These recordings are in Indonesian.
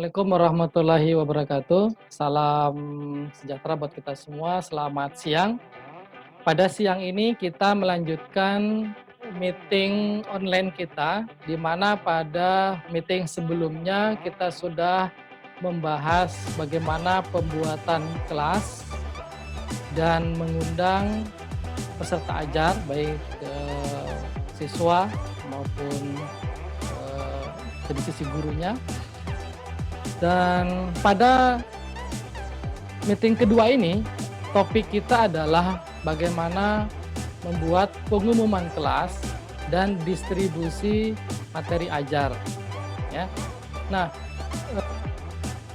Assalamualaikum warahmatullahi wabarakatuh. Salam sejahtera buat kita semua. Selamat siang. Pada siang ini kita melanjutkan meeting online kita, di mana pada meeting sebelumnya kita sudah membahas bagaimana pembuatan kelas dan mengundang peserta ajar, baik siswa maupun dari sisi gurunya. Dan pada meeting kedua ini, topik kita adalah bagaimana membuat pengumuman kelas dan distribusi materi ajar. Ya. Nah,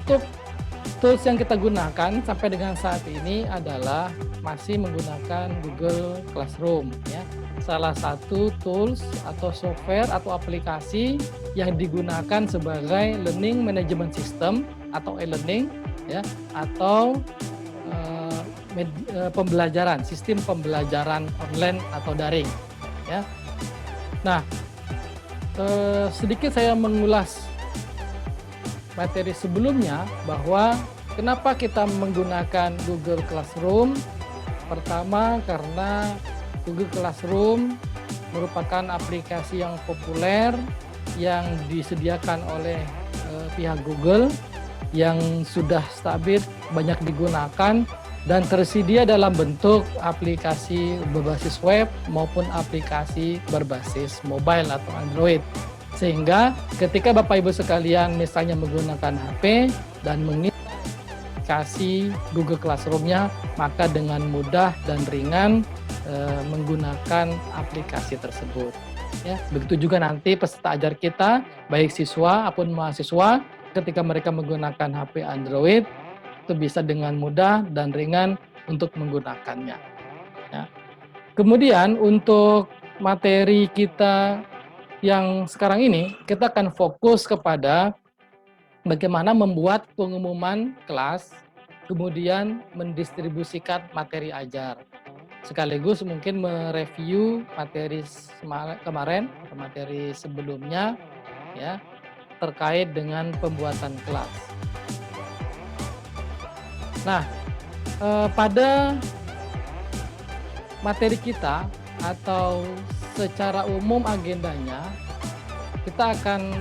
untuk tools yang kita gunakan sampai dengan saat ini adalah masih menggunakan Google Classroom. Ya. Salah satu tools atau software atau aplikasi yang digunakan sebagai learning management system atau e-learning, ya, atau pembelajaran, sistem pembelajaran online atau daring, ya. Nah, sedikit saya mengulas materi sebelumnya bahwa kenapa kita menggunakan Google Classroom. Pertama, karena Google Classroom merupakan aplikasi yang populer yang disediakan oleh pihak Google, yang sudah stabil, banyak digunakan, dan tersedia dalam bentuk aplikasi berbasis web maupun aplikasi berbasis mobile atau Android. Sehingga ketika Bapak Ibu sekalian misalnya menggunakan HP dan menginstal aplikasi Google Classroom-nya, maka dengan mudah dan ringan menggunakan aplikasi tersebut. Ya, begitu juga nanti peserta ajar kita, baik siswa maupun mahasiswa, ketika mereka menggunakan HP Android, itu bisa dengan mudah dan ringan untuk menggunakannya. Ya. Kemudian untuk materi kita yang sekarang ini, kita akan fokus kepada bagaimana membuat pengumuman kelas, kemudian mendistribusikan materi ajar. Sekaligus mungkin mereview materi kemarin, materi sebelumnya, ya, terkait dengan pembuatan kelas. Nah, pada materi kita atau secara umum agendanya, kita akan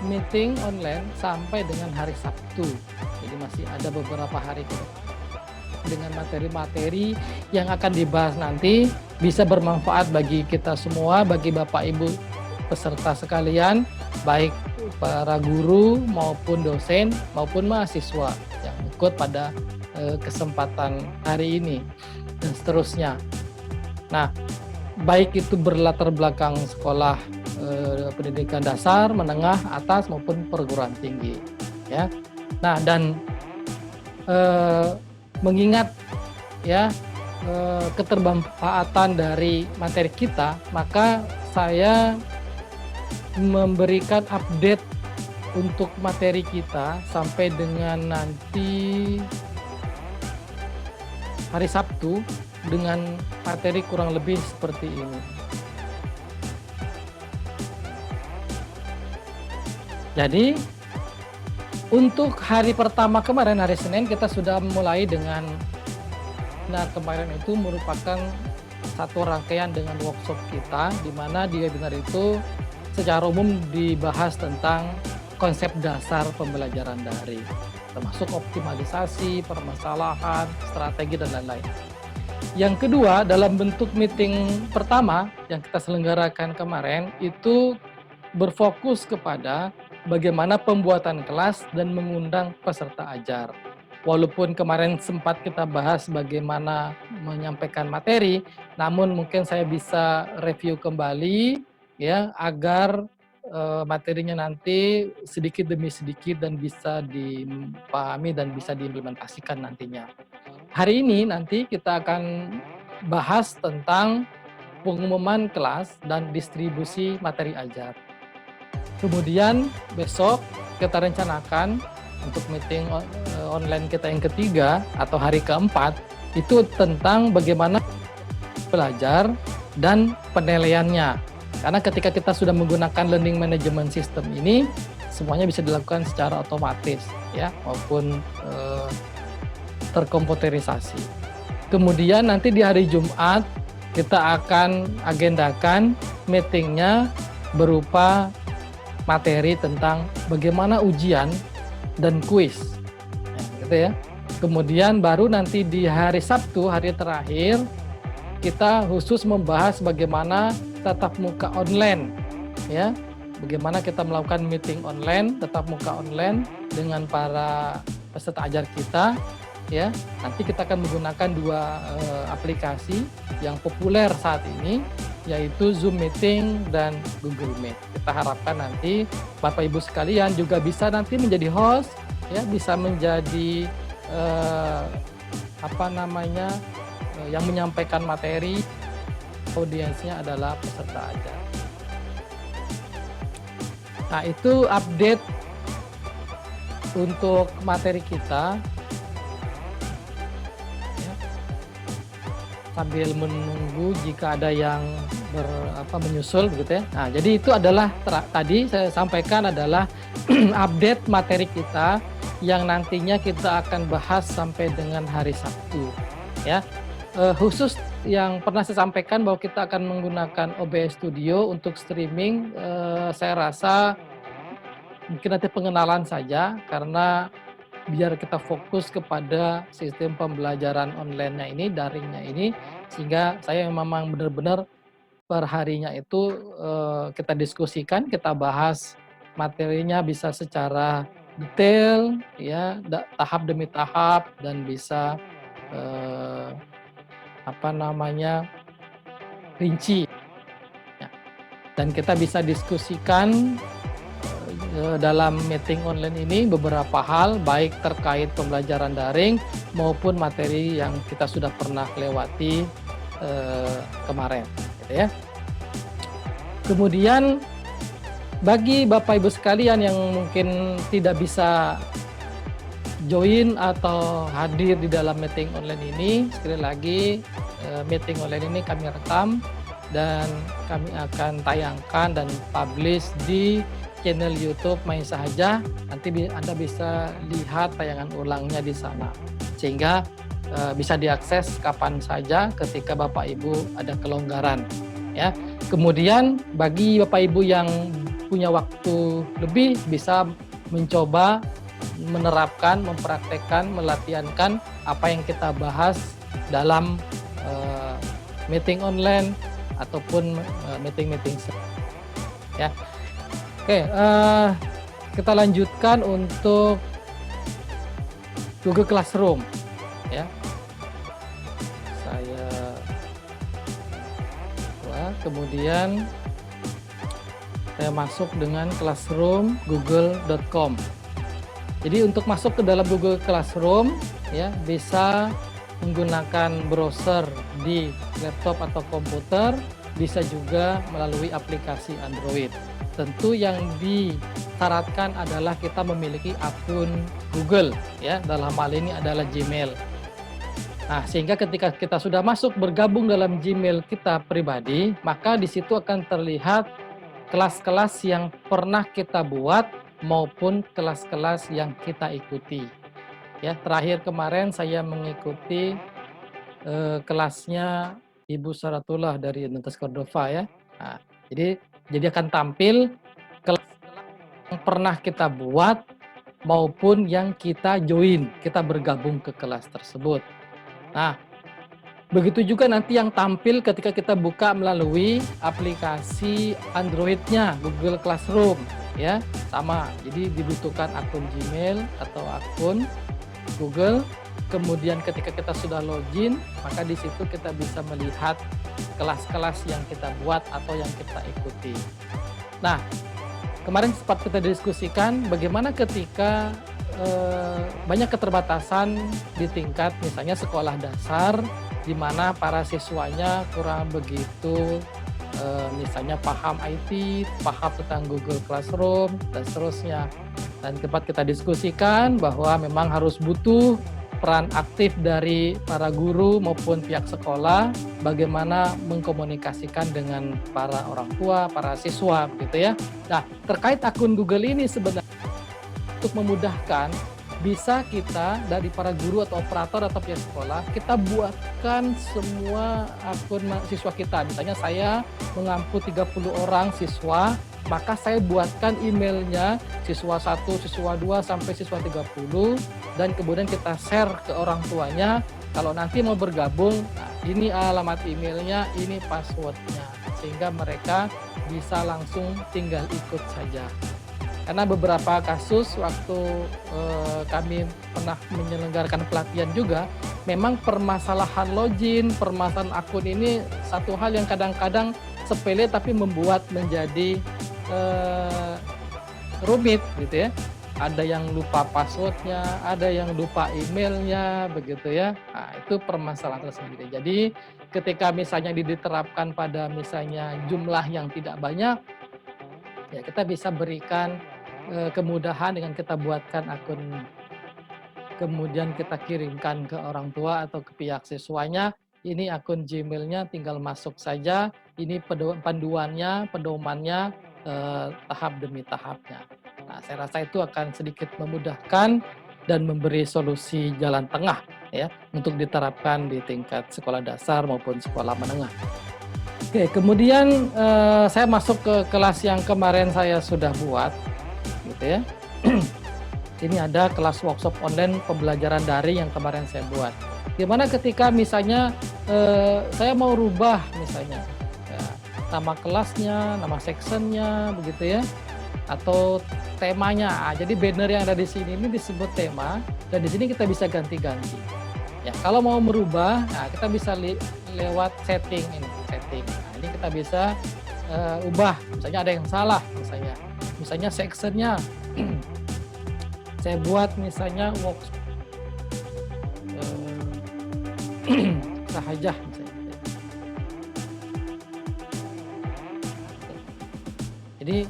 meeting online sampai dengan hari Sabtu. Jadi masih ada beberapa hari ke depan dengan materi-materi yang akan dibahas nanti bisa bermanfaat bagi kita semua, bagi Bapak Ibu peserta sekalian, baik para guru maupun dosen maupun mahasiswa yang ikut pada kesempatan hari ini dan seterusnya. Nah, baik itu berlatar belakang sekolah pendidikan dasar, menengah, atas maupun perguruan tinggi, ya. Nah, dan mengingat ya ketermanfaatan dari materi kita, maka saya memberikan update untuk materi kita sampai dengan nanti hari Sabtu dengan materi kurang lebih seperti ini. Jadi untuk hari pertama kemarin, hari Senin, kita sudah mulai dengan, nah kemarin itu merupakan satu rangkaian dengan workshop kita, di mana di webinar itu secara umum dibahas tentang konsep dasar pembelajaran daring, termasuk optimalisasi, permasalahan, strategi, dan lain-lain. Yang kedua, dalam bentuk meeting pertama yang kita selenggarakan kemarin, itu berfokus kepada bagaimana pembuatan kelas dan mengundang peserta ajar. Walaupun kemarin sempat kita bahas bagaimana menyampaikan materi, namun mungkin saya bisa review kembali ya agar materinya nanti sedikit demi sedikit dan bisa dipahami dan bisa diimplementasikan nantinya. Hari ini nanti kita akan bahas tentang pengumuman kelas dan distribusi materi ajar. Kemudian besok kita rencanakan untuk meeting online kita yang ketiga atau hari keempat, itu tentang bagaimana belajar dan penilaiannya. Karena ketika kita sudah menggunakan learning management system ini, semuanya bisa dilakukan secara otomatis ya, maupun terkomputerisasi. Kemudian nanti di hari Jumat kita akan agendakan meetingnya berupa materi tentang bagaimana ujian dan kuis, gitu ya. Kemudian baru nanti di hari Sabtu, hari terakhir, kita khusus membahas bagaimana tatap muka online, ya. Bagaimana kita melakukan meeting online, tatap muka online dengan para peserta ajar kita, ya. Nanti kita akan menggunakan dua aplikasi yang populer saat ini, yaitu Zoom Meeting dan Google Meet. Kita harapkan nanti Bapak Ibu sekalian juga bisa nanti menjadi host, ya, bisa menjadi yang menyampaikan materi. Audiensnya adalah peserta ajar. Nah, itu update untuk materi kita. Ya. Sambil menunggu jika ada yang menyusul, begitu ya. Nah, jadi itu adalah tadi saya sampaikan adalah update materi kita yang nantinya kita akan bahas sampai dengan hari Sabtu, ya. Khusus yang pernah saya sampaikan bahwa kita akan menggunakan OBS Studio untuk streaming, saya rasa mungkin nanti pengenalan saja, karena biar kita fokus kepada sistem pembelajaran online-nya ini, daringnya ini, sehingga saya memang benar-benar per harinya itu kita diskusikan, kita bahas materinya bisa secara detail, ya, tahap demi tahap, dan bisa rinci, ya. Dan kita bisa diskusikan dalam meeting online ini beberapa hal, baik terkait pembelajaran daring maupun materi yang kita sudah pernah lewati kemarin, gitu ya. Kemudian bagi Bapak Ibu sekalian yang mungkin tidak bisa join atau hadir di dalam meeting online ini, sekali lagi meeting online ini kami rekam dan kami akan tayangkan dan publish di channel YouTube Main Sahaja. Nanti Anda bisa lihat tayangan ulangnya di sana, sehingga bisa diakses kapan saja ketika Bapak Ibu ada kelonggaran, ya. Kemudian bagi Bapak Ibu yang punya waktu lebih, bisa mencoba menerapkan, mempraktekkan, melatihankan apa yang kita bahas dalam meeting online ataupun meeting-meeting, ya. Oke, kita lanjutkan untuk Google Classroom, ya. Kemudian saya masuk dengan Classroom google.com. Jadi untuk masuk ke dalam Google Classroom, ya, bisa menggunakan browser di laptop atau komputer, bisa juga melalui aplikasi Android. Tentu yang disyaratkan adalah kita memiliki akun Google, ya, dalam hal ini adalah Gmail. Nah, sehingga ketika kita sudah masuk bergabung dalam Gmail kita pribadi, maka di situ akan terlihat kelas-kelas yang pernah kita buat maupun kelas-kelas yang kita ikuti. Ya, terakhir kemarin saya mengikuti kelasnya Ibu Saratullah dari Universitas Cordova, ya. Nah, jadi akan tampil kelas yang pernah kita buat maupun yang kita join, kita bergabung ke kelas tersebut. Nah, begitu juga nanti yang tampil ketika kita buka melalui aplikasi Android-nya Google Classroom, ya, sama. Jadi dibutuhkan akun Gmail atau akun Google. Kemudian ketika kita sudah login, maka di situ kita bisa melihat kelas-kelas yang kita buat atau yang kita ikuti. Nah, kemarin sempat kita diskusikan bagaimana ketika banyak keterbatasan di tingkat misalnya sekolah dasar, di mana para siswanya kurang begitu misalnya paham IT, paham tentang Google Classroom, dan seterusnya. Dan tempat kita diskusikan bahwa memang harus butuh peran aktif dari para guru maupun pihak sekolah, bagaimana mengkomunikasikan dengan para orang tua, para siswa, gitu ya. Nah, terkait akun Google ini sebenarnya untuk memudahkan, bisa kita dari para guru atau operator atau pihak sekolah, kita buatkan semua akun siswa kita. Misalnya saya mengampu 30 orang siswa, maka saya buatkan emailnya siswa 1, siswa 2, sampai siswa 30, dan kemudian kita share ke orang tuanya. Kalau nanti mau bergabung, nah, ini alamat emailnya, ini passwordnya, sehingga mereka bisa langsung tinggal ikut saja. Karena beberapa kasus waktu kami pernah menyelenggarakan pelatihan juga, memang permasalahan login, permasalahan akun ini satu hal yang kadang-kadang sepele tapi membuat menjadi rumit gitu ya. Ada yang lupa passwordnya, ada yang lupa emailnya, begitu ya. Nah, itu permasalahan tersendiri. Jadi ketika misalnya diterapkan pada misalnya jumlah yang tidak banyak, ya kita bisa berikan kemudahan dengan kita buatkan akun, kemudian kita kirimkan ke orang tua atau ke pihak siswanya. Ini akun Gmail-nya, tinggal masuk saja. Ini panduannya, pedomannya, tahap demi tahapnya. Nah, saya rasa itu akan sedikit memudahkan dan memberi solusi jalan tengah ya untuk diterapkan di tingkat sekolah dasar maupun sekolah menengah. Oke, kemudian saya masuk ke kelas yang kemarin saya sudah buat, gitu ya. Ini ada kelas workshop online pembelajaran daring yang kemarin saya buat. Gimana ketika misalnya saya mau rubah misalnya ya, nama kelasnya, nama sectionnya, begitu ya, atau temanya. Jadi banner yang ada di sini ini disebut tema, dan di sini kita bisa ganti-ganti. Ya, kalau mau merubah, nah kita bisa lewat setting ini, setting. Nah, ini kita bisa ubah. Misalnya ada yang salah, misalnya sectionnya. Saya buat misalnya sahaja misalnya. Jadi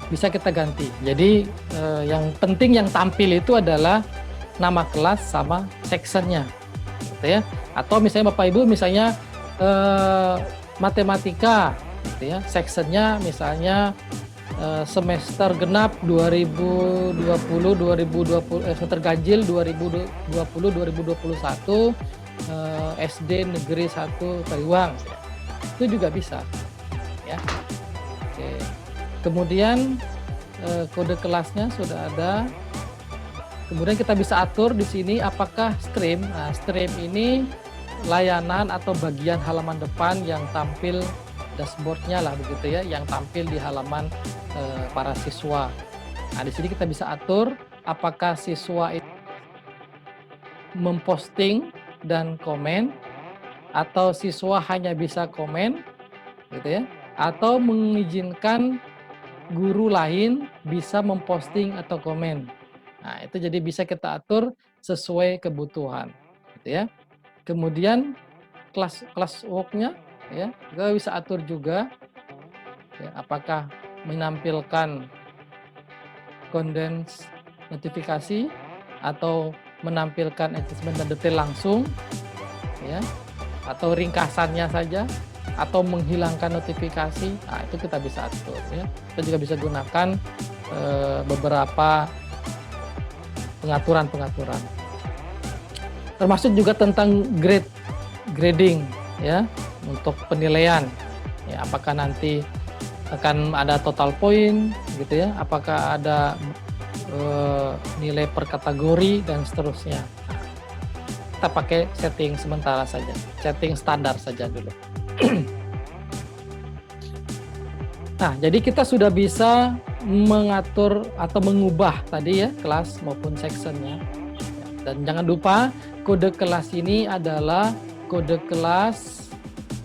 bisa kita ganti. Jadi yang penting yang tampil itu adalah nama kelas sama sectionnya, gitu ya. Atau misalnya Bapak Ibu misalnya matematika, gitu ya. Sectionnya misalnya semester genap 2020 semester ganjil 2020-2021 SD Negeri 1 Kaliwang, itu juga bisa ya. Oke. Kemudian kode kelasnya sudah ada. Kemudian kita bisa atur di sini apakah stream. Nah, stream ini layanan atau bagian halaman depan yang tampil, dashboardnya lah begitu ya, yang tampil di halaman para siswa. Nah, di sini kita bisa atur apakah siswa itu memposting dan komen, atau siswa hanya bisa komen, gitu ya, atau mengizinkan guru lain bisa memposting atau komen. Nah, itu jadi bisa kita atur sesuai kebutuhan, gitu ya. Kemudian kelas work-nya ya, kita bisa atur juga ya, apakah menampilkan kondens notifikasi atau menampilkan adjustment dan detail langsung ya, atau ringkasannya saja, atau menghilangkan notifikasi. Nah, itu kita bisa atur ya. Kita juga bisa gunakan beberapa pengaturan termasuk juga tentang grading ya, untuk penilaian ya, apakah nanti akan ada total point gitu ya, apakah ada nilai per kategori dan seterusnya. Nah, kita pakai setting sementara saja, setting standar saja dulu. Nah, jadi kita sudah bisa mengatur atau mengubah tadi ya kelas maupun sectionnya. Dan jangan lupa kode kelas ini adalah kode kelas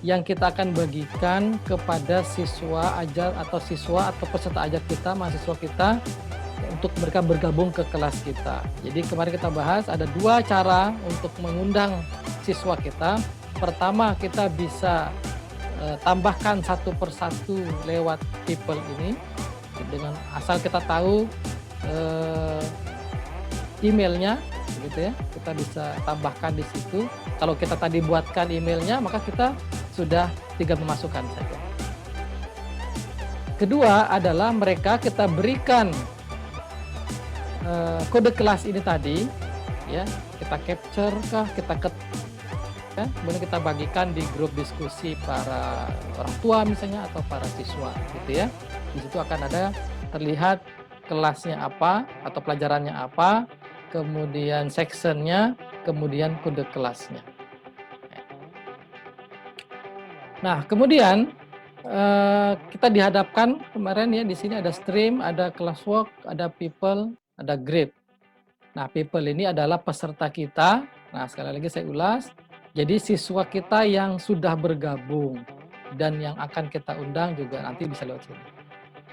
yang kita akan bagikan kepada siswa ajar atau siswa atau peserta ajar kita, mahasiswa kita, untuk mereka bergabung ke kelas kita. Jadi kemarin kita bahas ada dua cara untuk mengundang siswa kita. Pertama, kita bisa tambahkan satu persatu lewat people ini, dengan asal kita tahu emailnya, gitu ya, kita bisa tambahkan di situ. Kalau kita tadi buatkan emailnya, maka kita sudah tinggal memasukkan saja. kedua adalah kita berikan kode kelas ini tadi, ya, kita capture kah, kita ya, kemudian kita bagikan di grup diskusi para orang tua misalnya atau para siswa, gitu ya. Di situ akan ada terlihat kelasnya apa atau pelajarannya apa, kemudian sectionnya, kemudian kode kelasnya. Nah, kemudian kita dihadapkan kemarin ya, di sini ada stream, ada classwork, ada people, ada grade. Nah, people ini adalah peserta kita. Nah, sekali lagi saya ulas. Jadi siswa kita yang sudah bergabung dan yang akan kita undang juga nanti bisa lewat sini.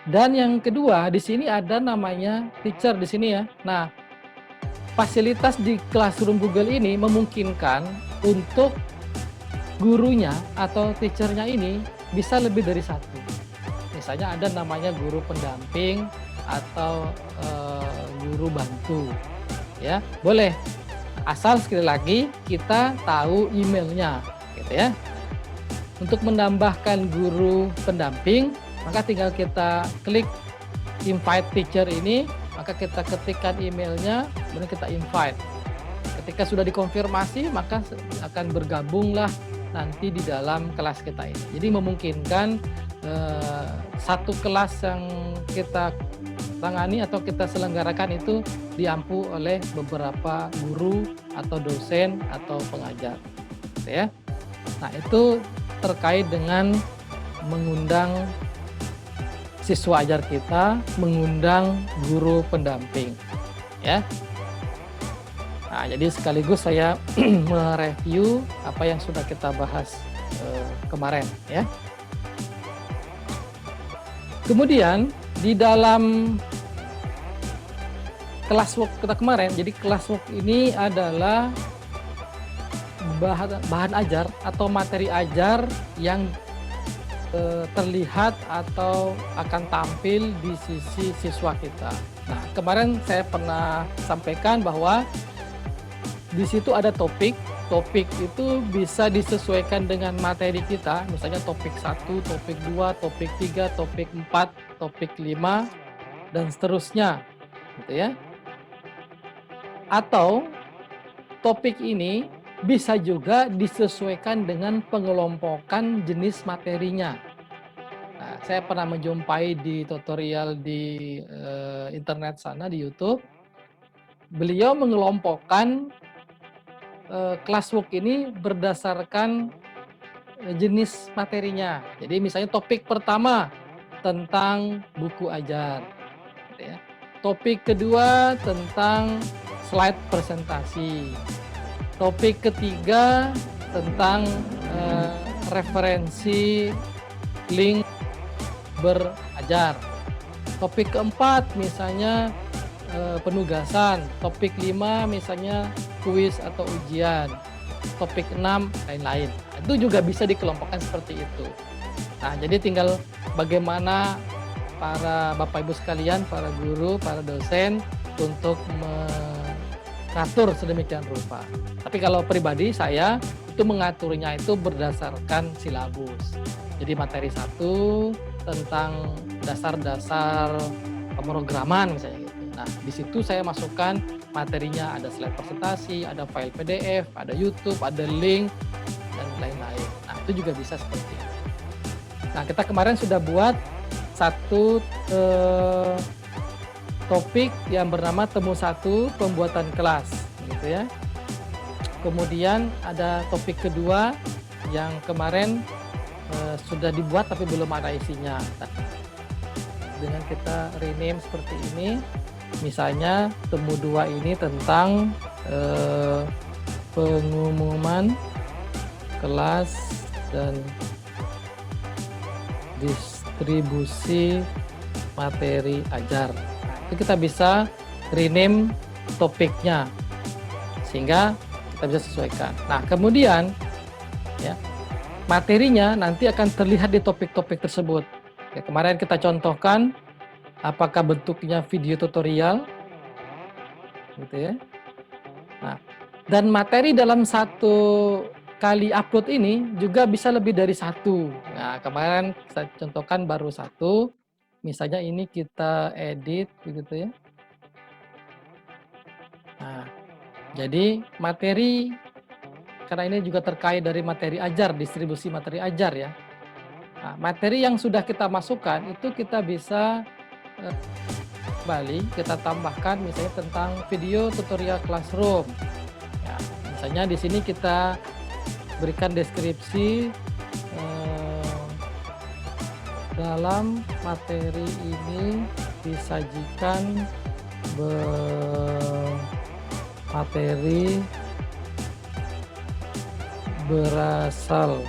Dan yang kedua, di sini ada namanya teacher di sini ya. Nah, fasilitas di Classroom Google ini memungkinkan untuk gurunya atau teachernya ini bisa lebih dari satu. Misalnya ada namanya guru pendamping atau guru bantu, ya boleh. Asal sekali lagi kita tahu emailnya, gitu ya. Untuk menambahkan guru pendamping, maka tinggal kita klik invite teacher ini, maka kita ketikkan emailnya, kemudian kita invite. Ketika sudah dikonfirmasi, maka akan bergabunglah nanti di dalam kelas kita ini. Jadi memungkinkan satu kelas yang kita tangani atau kita selenggarakan itu diampu oleh beberapa guru atau dosen atau pengajar, gitu ya. Nah, itu terkait dengan mengundang siswa ajar kita, mengundang guru pendamping, ya. Nah, jadi sekaligus saya mereview apa yang sudah kita bahas kemarin, ya. Kemudian di dalam classwork kita kemarin, jadi classwork ini adalah bahan ajar atau materi ajar yang terlihat atau akan tampil di sisi siswa kita. Nah, kemarin saya pernah sampaikan bahwa di situ ada topik. Topik itu bisa disesuaikan dengan materi kita, misalnya topik 1, topik 2, topik 3, topik 4, topik 5, dan seterusnya, gitu ya. Atau topik ini bisa juga disesuaikan dengan pengelompokan jenis materinya. Nah, saya pernah menjumpai di tutorial di internet sana, di YouTube. Beliau mengelompokkan classwork ini berdasarkan jenis materinya. Jadi misalnya topik pertama tentang buku ajar, gitu ya. Topik kedua tentang slide presentasi. Topik ketiga tentang referensi link berajar. Topik keempat misalnya penugasan. Topik 5 misalnya kuis atau ujian. Topik 6 lain-lain. Itu juga bisa dikelompokkan seperti itu. Nah, jadi tinggal bagaimana para Bapak Ibu sekalian, para guru, para dosen untuk mengatur sedemikian rupa. Tapi kalau pribadi saya itu mengaturnya itu berdasarkan silabus. Jadi materi 1 tentang dasar-dasar pemrograman misalnya gitu. Nah, di situ saya masukkan materinya, ada slide presentasi, ada file PDF, ada YouTube, ada link, dan lain-lain. Nah, itu juga bisa seperti itu. Nah, kita kemarin sudah buat satu topik yang bernama Temu 1 Pembuatan Kelas, gitu ya. Kemudian ada topik kedua yang kemarin sudah dibuat tapi belum ada isinya. Dengan kita rename seperti ini, misalnya Temu 2 ini tentang pengumuman kelas dan distribusi materi ajar. Nah, itu kita bisa rename topiknya sehingga kita bisa sesuaikan. Nah, kemudian ya, materinya nanti akan terlihat di topik-topik tersebut. Ya, kemarin kita contohkan apakah bentuknya video tutorial, gitu ya. Nah, dan materi dalam satu kali upload ini juga bisa lebih dari satu. Nah, kemarin saya contohkan baru satu. misalnya ini kita edit begitu ya. Nah, jadi materi, karena ini juga terkait dari materi ajar, distribusi materi ajar ya. Nah, materi yang sudah kita masukkan itu kita bisa kembali kita tambahkan misalnya tentang video tutorial Classroom. Ya, misalnya di sini kita berikan deskripsi dalam materi ini disajikan materi berasal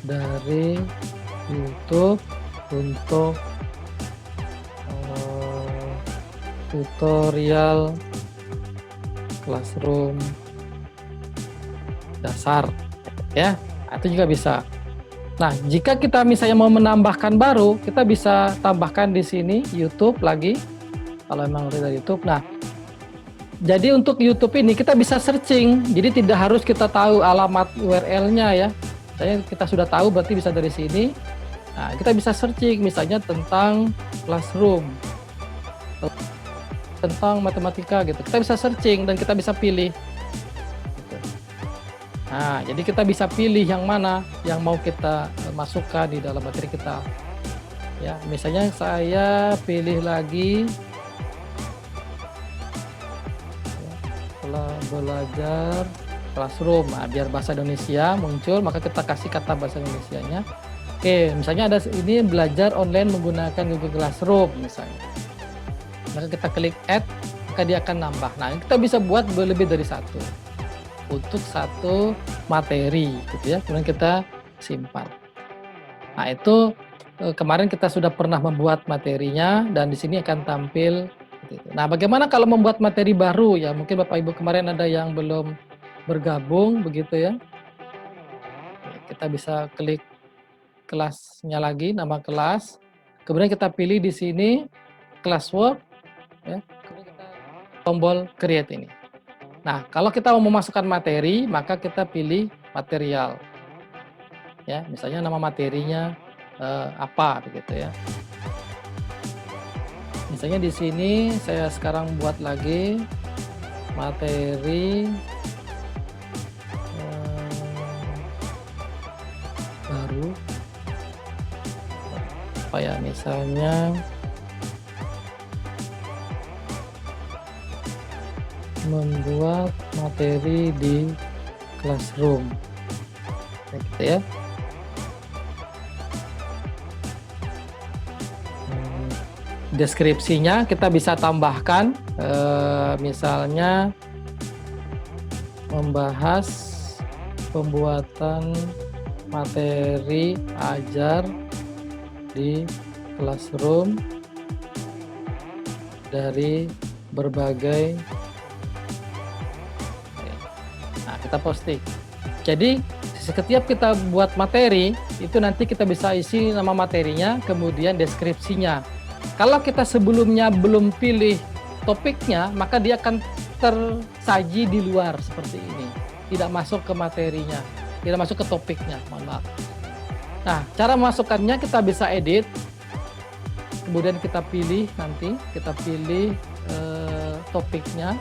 dari YouTube untuk tutorial Classroom dasar ya, itu juga bisa. Nah, jika kita misalnya mau menambahkan baru, kita bisa tambahkan di sini YouTube lagi kalau memang dari YouTube. Nah, jadi untuk YouTube ini kita bisa searching, jadi tidak harus kita tahu alamat URL-nya ya. Misalnya kita sudah tahu berarti bisa dari sini. Nah, kita bisa searching misalnya tentang Classroom, tentang matematika gitu. Kita bisa searching dan kita bisa pilih. Nah, jadi kita bisa pilih yang mana yang mau kita masukkan di dalam materi kita. Ya, misalnya saya pilih lagi belajar Classroom. Nah, biar bahasa Indonesia muncul, maka kita kasih kata bahasa Indonesianya. Oke, misalnya ada ini belajar online menggunakan Google Classroom misalnya. Maka kita klik add, maka dia akan nambah. Nah, kita bisa buat lebih dari satu untuk satu materi gitu ya, kemudian kita simpan. Nah, itu kemarin kita sudah pernah membuat materinya dan di sini akan tampil gitu. Nah, bagaimana kalau membuat materi baru ya? Mungkin Bapak Ibu kemarin ada yang belum bergabung begitu ya. Kita bisa klik kelasnya lagi, nama kelas. Kemudian kita pilih di sini classwork ya. Kemudian kita tombol create ini. Nah, kalau kita mau memasukkan materi, maka kita pilih material. Ya, misalnya nama materinya apa begitu ya. Misalnya di sini saya sekarang buat lagi materi baru. Apa ya, misalnya membuat materi di Classroom gitu ya. Deskripsinya kita bisa tambahkan misalnya membahas pembuatan materi ajar di Classroom dari berbagai. Kita posting. Jadi setiap kita buat materi itu nanti kita bisa isi nama materinya, kemudian deskripsinya. Kalau kita sebelumnya belum pilih topiknya, maka dia akan tersaji di luar seperti ini, tidak masuk ke materinya, tidak masuk ke topiknya. Mohon maaf. Nah, cara memasukkannya kita bisa edit, kemudian kita pilih nanti, kita pilih topiknya.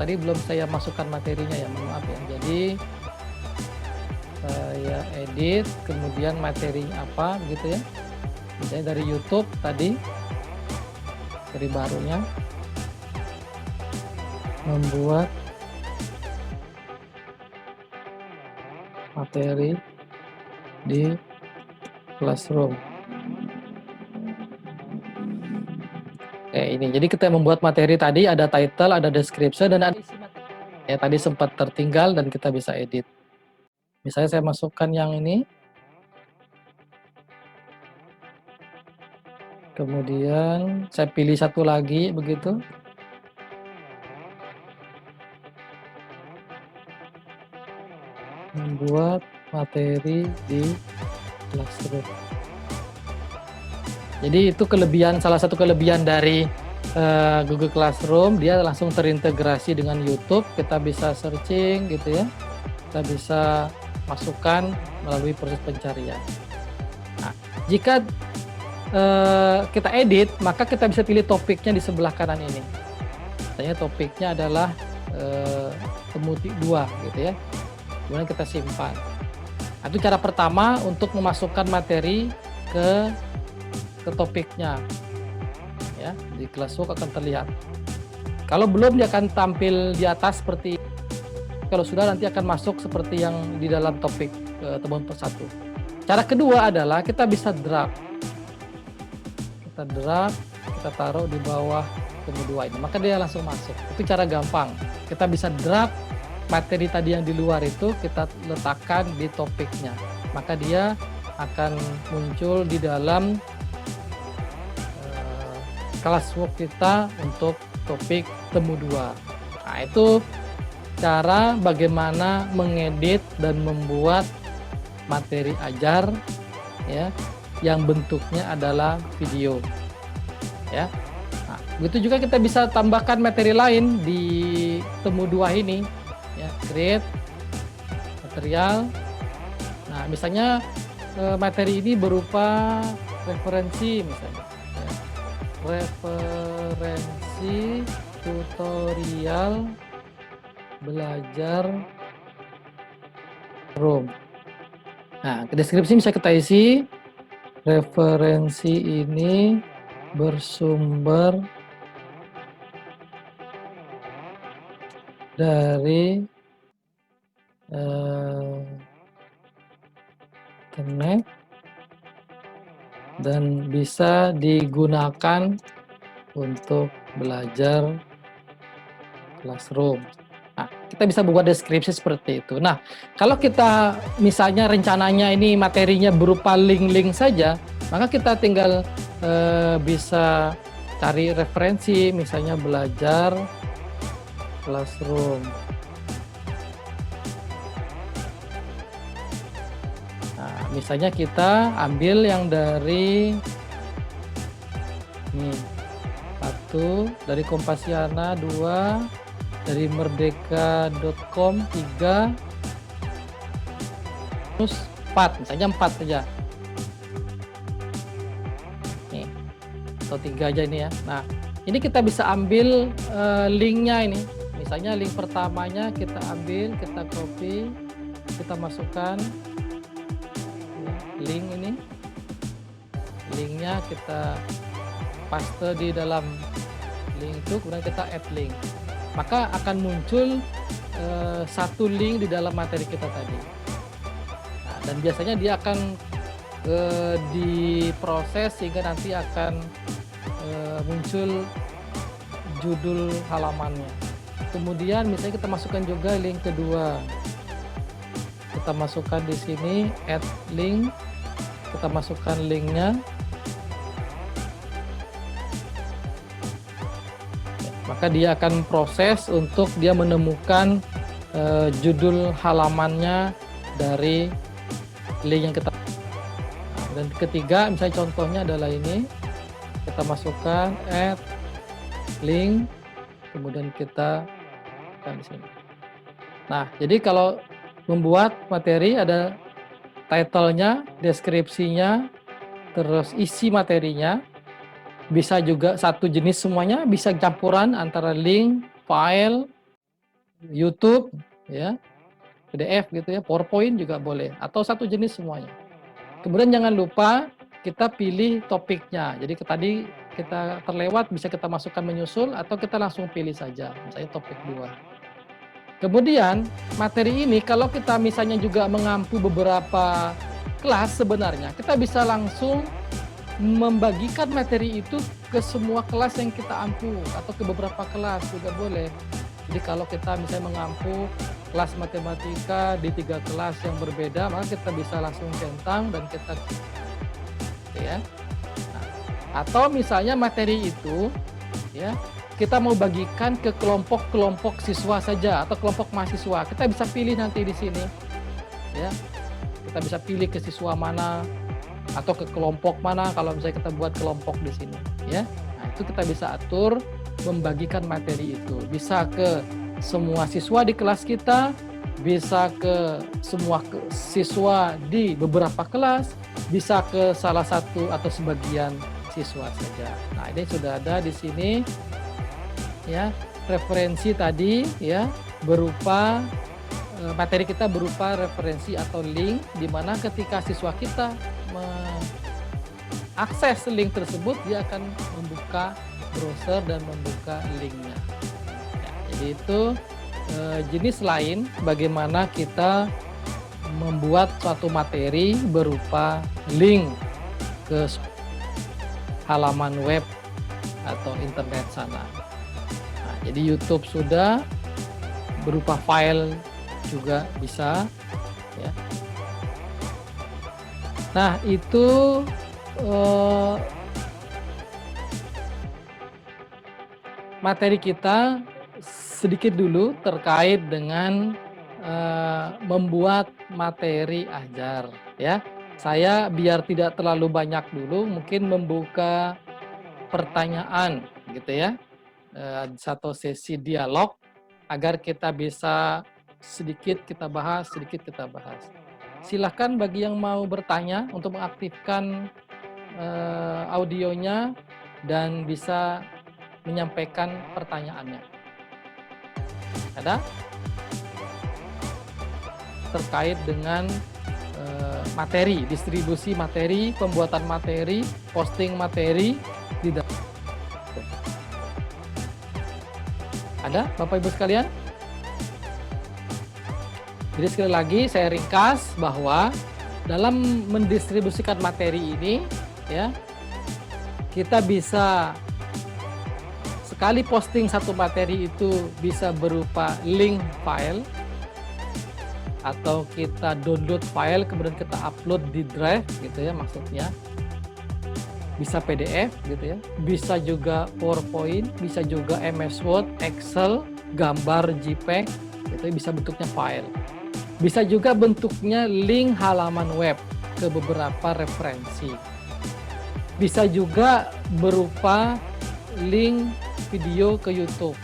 Tadi belum saya masukkan materinya ya, mohon maaf ya. Jadi saya edit, kemudian materinya apa gitu ya. Misalnya dari YouTube tadi, dari barunya membuat materi di Classroom. Ini jadi kita membuat materi tadi ada title, ada description, dan ada isi materi. Ya, tadi sempat tertinggal dan kita bisa edit. Misalnya saya masukkan yang ini. Kemudian saya pilih satu lagi begitu. Membuat materi di Classroom. Jadi itu salah satu kelebihan dari Google Classroom, dia langsung terintegrasi dengan YouTube. Kita bisa searching gitu ya, kita bisa masukkan melalui proses pencarian. Nah, Jika kita edit, maka kita bisa pilih topiknya di sebelah kanan ini. Misalnya topiknya adalah temu 2 gitu ya. Kemudian kita simpan. Itu cara pertama untuk memasukkan materi ke topiknya. Ya, di Classwork akan terlihat. Kalau belum, dia akan tampil di atas seperti, kalau sudah nanti akan masuk seperti yang di dalam topik temuan persatu. Cara kedua adalah kita bisa drag. Kita drag, kita taruh di bawah temu 2 ini, maka dia langsung masuk. Itu cara gampang. Kita bisa drag materi tadi yang di luar itu, kita letakkan di topiknya, maka dia akan muncul di dalam Classwork kita untuk topik temu 2. Nah, itu cara bagaimana mengedit dan membuat materi ajar ya, yang bentuknya adalah video ya. Nah, begitu juga kita bisa tambahkan materi lain di temu 2 ini ya, create material. Nah, misalnya materi ini berupa referensi misalnya ya. Referensi tutorial belajar Room. Nah, ke deskripsi bisa kita isi, referensi ini bersumber dari internet dan bisa digunakan untuk belajar Classroom. Nah, kita bisa buat deskripsi seperti itu. Nah, kalau kita misalnya rencananya ini materinya berupa link-link saja, maka kita tinggal bisa cari referensi, misalnya belajar Classroom. Nah, misalnya kita ambil yang dari ini, 1 dari Kompasiana, 2 dari merdeka.com, 3 terus 4, misalnya 4 saja nih, atau 3 aja ini ya. Nah, ini kita bisa ambil linknya ini, misalnya link pertamanya kita ambil, kita copy, kita masukkan link ini, linknya kita paste di dalam link itu, kemudian kita add link, maka akan muncul satu link di dalam materi kita tadi. Nah, dan biasanya dia akan diproses sehingga nanti akan muncul judul halamannya. Kemudian misalnya kita masukkan juga link kedua, kita masukkan di sini add link, kita masukkan linknya. Maka dia akan proses untuk dia menemukan judul halamannya dari link yang kita. Nah, dan ketiga, misalnya contohnya adalah ini, kita masukkan add link, kemudian kita di sini. Nah, jadi kalau membuat materi ada title-nya, deskripsinya, terus isi materinya. Bisa juga satu jenis semuanya, bisa campuran antara link, file, YouTube, ya, PDF gitu ya, PowerPoint juga boleh, atau satu jenis semuanya. Kemudian jangan lupa kita pilih topiknya. Jadi tadi kita terlewat, bisa kita masukkan menyusul atau kita langsung pilih saja, misalnya topik 2. Kemudian materi ini kalau kita misalnya juga mengampu beberapa kelas, sebenarnya kita bisa langsung membagikan materi itu ke semua kelas yang kita ampu atau ke beberapa kelas juga boleh. Jadi kalau kita misalnya mengampu kelas matematika di 3 kelas yang berbeda, maka kita bisa langsung centang dan kita ya. Nah, atau misalnya materi itu ya kita mau bagikan ke kelompok-kelompok siswa saja atau kelompok mahasiswa, kita bisa pilih nanti di sini ya. Kita bisa pilih ke siswa mana atau ke kelompok mana kalau misalnya kita buat kelompok di sini ya. Nah, itu kita bisa atur membagikan materi itu. Bisa ke semua siswa di kelas kita, bisa ke semua siswa di beberapa kelas, bisa ke salah satu atau sebagian siswa saja. Nah, ini sudah ada di sini ya, referensi tadi ya, berupa materi kita berupa referensi atau link, di mana ketika siswa kita mengakses link tersebut, dia akan membuka browser dan membuka linknya. Ya, jadi itu jenis lain bagaimana kita membuat suatu materi berupa link ke halaman web atau internet sana. Nah, jadi YouTube sudah, berupa file juga bisa ya. Nah, itu materi kita sedikit dulu terkait dengan membuat materi ajar ya. Saya biar tidak terlalu banyak dulu, mungkin membuka pertanyaan gitu ya, satu sesi dialog agar kita bisa sedikit kita bahas, sedikit kita bahas. Silahkan bagi yang mau bertanya untuk mengaktifkan audionya dan bisa menyampaikan pertanyaannya. Ada? Terkait dengan materi, distribusi materi, pembuatan materi, posting materi di dalam. Ada Bapak Ibu sekalian? Jadi sekali lagi saya ringkas bahwa dalam mendistribusikan materi ini ya, kita bisa sekali posting satu materi itu bisa berupa link file, atau kita download file kemudian kita upload di drive gitu ya, maksudnya bisa PDF gitu ya, bisa juga PowerPoint, bisa juga MS Word, Excel, gambar JPEG itu bisa bentuknya file, bisa juga bentuknya link halaman web ke beberapa referensi, bisa juga berupa link video ke YouTube.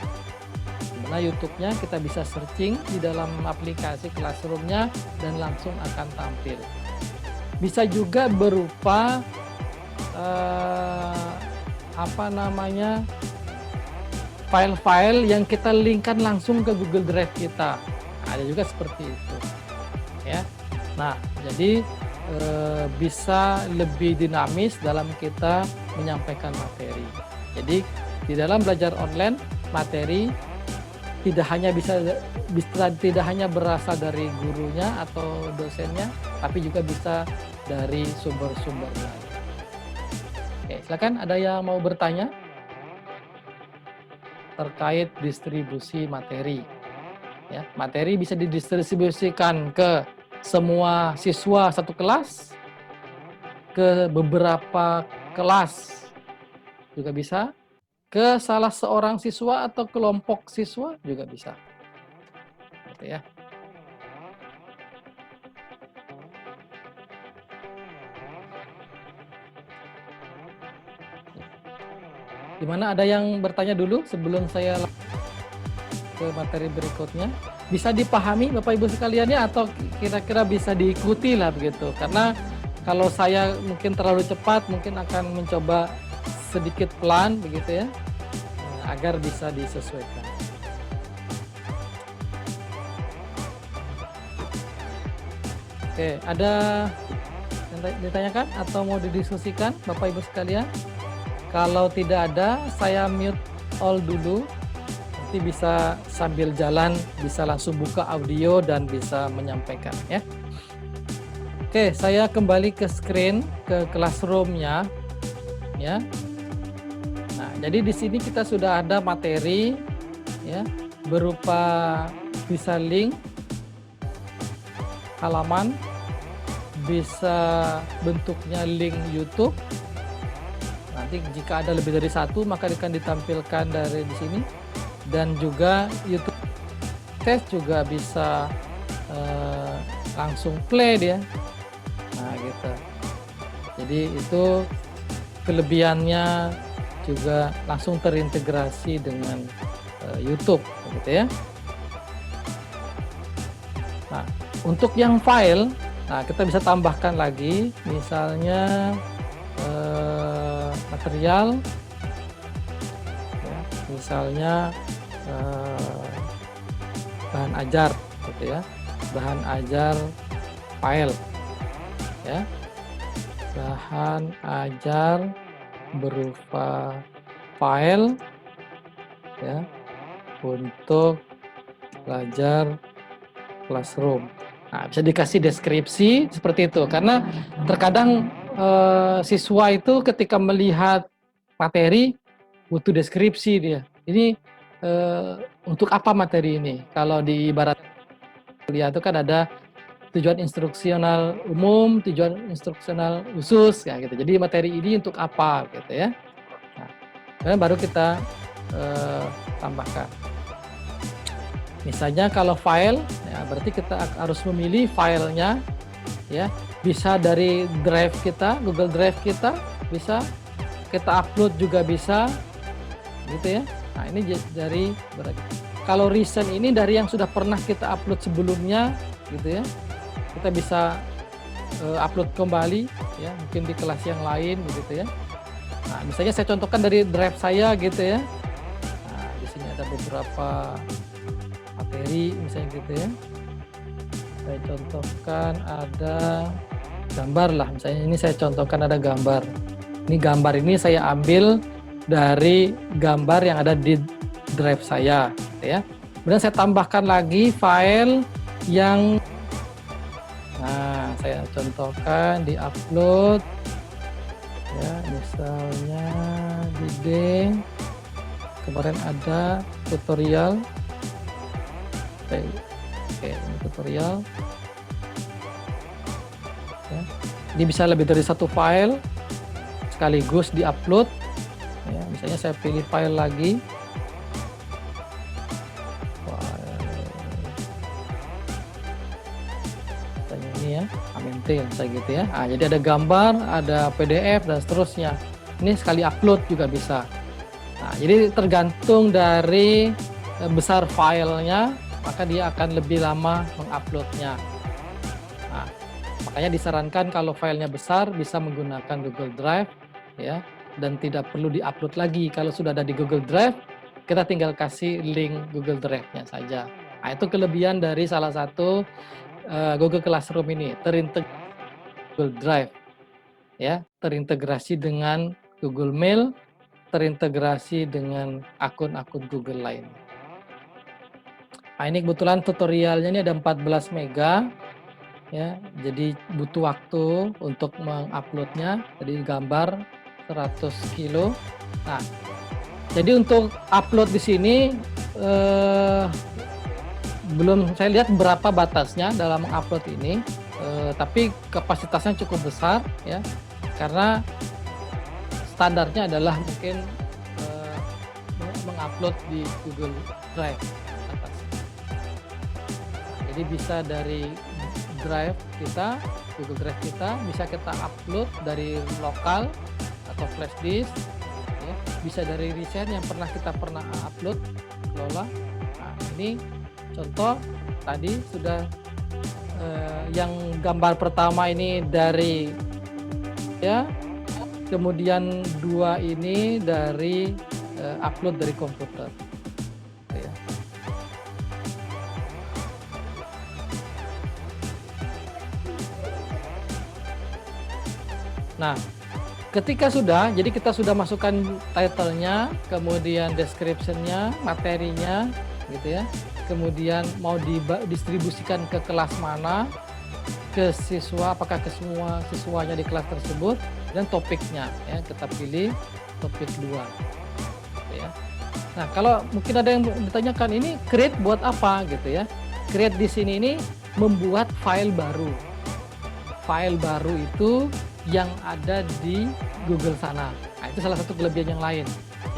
Nah, YouTube-nya kita bisa searching di dalam aplikasi Classroom-nya dan langsung akan tampil. Bisa juga berupa file-file yang kita linkkan langsung ke Google Drive kita. Ada juga seperti itu. Ya. Nah, jadi bisa lebih dinamis dalam kita menyampaikan materi. Jadi di dalam belajar online, materi tidak hanya berasal dari gurunya atau dosennya, tapi juga bisa dari sumber-sumber lain. Oke, silakan ada yang mau bertanya terkait distribusi materi. Ya, materi bisa didistribusikan ke semua siswa satu kelas, ke beberapa kelas juga bisa, ke salah seorang siswa atau kelompok siswa juga bisa. Gitu ya. Gimana, ada yang bertanya dulu sebelum saya ke materi berikutnya? Bisa dipahami Bapak Ibu sekalian ya, atau kira-kira bisa diikuti lah begitu? Karena kalau saya mungkin terlalu cepat, mungkin akan mencoba sedikit pelan begitu ya, agar bisa disesuaikan. Oke, ada yang ditanyakan atau mau didiskusikan Bapak Ibu sekalian? Kalau tidak ada, saya mute all dulu. Nanti bisa sambil jalan, bisa langsung buka audio dan bisa menyampaikan ya. Oke, saya kembali ke screen, ke Classroom-nya ya. Nah, jadi di sini kita sudah ada materi ya, berupa bisa link halaman, bisa bentuknya link YouTube. Nanti jika ada lebih dari satu maka akan ditampilkan dari di sini, dan juga YouTube test juga bisa langsung play dia. Nah, gitu. Jadi itu kelebihannya, juga langsung terintegrasi dengan YouTube gitu ya. Nah, untuk yang file, nah kita bisa tambahkan lagi, misalnya material, ya, misalnya bahan ajar, gitu ya, bahan ajar file, ya, bahan ajar berupa file, ya, untuk belajar Classroom. Nah, bisa dikasih deskripsi seperti itu, karena terkadang siswa itu ketika melihat materi butuh deskripsi dia. Ini untuk apa materi ini? Kalau di ibarat kuliah itu kan ada tujuan instruksional umum, tujuan instruksional khusus, ya gitu. Jadi materi ini untuk apa, gitu ya. Nah, kemudian baru kita tambahkan. Misalnya kalau file, ya berarti kita harus memilih filenya, ya bisa dari drive kita, Google Drive kita, bisa kita upload juga bisa, gitu ya. Nah ini dari kalau recent ini dari yang sudah pernah kita upload sebelumnya, gitu ya. Kita bisa upload kembali, ya mungkin di kelas yang lain, begitu ya. Nah misalnya saya contohkan dari drive saya, gitu ya. Nah di sini ada beberapa materi misalnya gitu ya. Saya contohkan ada gambar lah, misalnya ini saya contohkan ada gambar. Ini gambar ini saya ambil dari gambar yang ada di drive saya, gitu ya. Kemudian saya tambahkan lagi file yang, nah saya contohkan di upload, ya misalnya di D, kemarin ada tutorial. Oke, ini tutorial. Ya. Ini bisa lebih dari satu file sekaligus di-upload. Ya, misalnya saya pilih file lagi. Misalnya ini ya, AMT misalnya gitu ya. Nah, jadi ada gambar, ada PDF dan seterusnya. Ini sekali upload juga bisa. Nah, jadi tergantung dari besar filenya, maka dia akan lebih lama menguploadnya. Nah, makanya disarankan kalau filenya besar bisa menggunakan Google Drive, ya, dan tidak perlu diupload lagi. Kalau sudah ada di Google Drive, kita tinggal kasih link Google Drive-nya saja. Nah, itu kelebihan dari salah satu Google Classroom ini, terintegrasi Google Drive, ya, terintegrasi dengan Google Mail, terintegrasi dengan akun-akun Google lain. Nah, ini kebetulan tutorialnya ini ada 14 mega, ya, jadi butuh waktu untuk menguploadnya. Jadi gambar 100 kilo. Nah, jadi untuk upload di sini belum saya lihat berapa batasnya dalam mengupload ini, tapi kapasitasnya cukup besar, ya, karena standarnya adalah mungkin mengupload di Google Drive atas. Jadi bisa dari drive kita, Google Drive kita, bisa kita upload dari lokal atau flash disk, ya. Bisa dari recent yang kita pernah upload, kelola. Nah, ini contoh tadi sudah yang gambar pertama ini dari, ya, kemudian dua ini dari upload dari komputer. Ya. Nah, ketika sudah, jadi kita sudah masukkan title-nya, kemudian description-nya, materinya, gitu ya. Kemudian mau didistribusikan ke kelas mana, ke siswa, apakah ke semua siswanya di kelas tersebut, dan topiknya, ya, kita pilih topik 2. Ya. Nah, kalau mungkin ada yang ditanyakan, ini create buat apa, gitu ya. Create di sini ini membuat file baru. File baru itu yang ada di Google sana. Nah, itu salah satu kelebihan yang lain,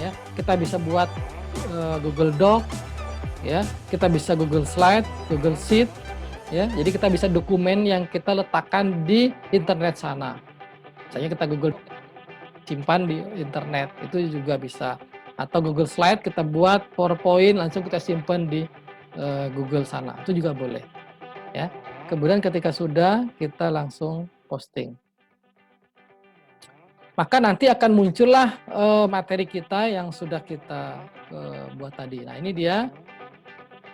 ya. Kita bisa buat Google Doc, ya. Kita bisa Google Slide, Google Sheet, ya. Jadi kita bisa dokumen yang kita letakkan di internet sana. Misalnya kita Google simpan di internet, itu juga bisa. Atau Google Slide kita buat PowerPoint langsung kita simpan di Google sana, itu juga boleh. ya. Kemudian ketika sudah, kita langsung posting. Maka nanti akan muncullah materi kita yang sudah kita buat tadi. Nah, ini dia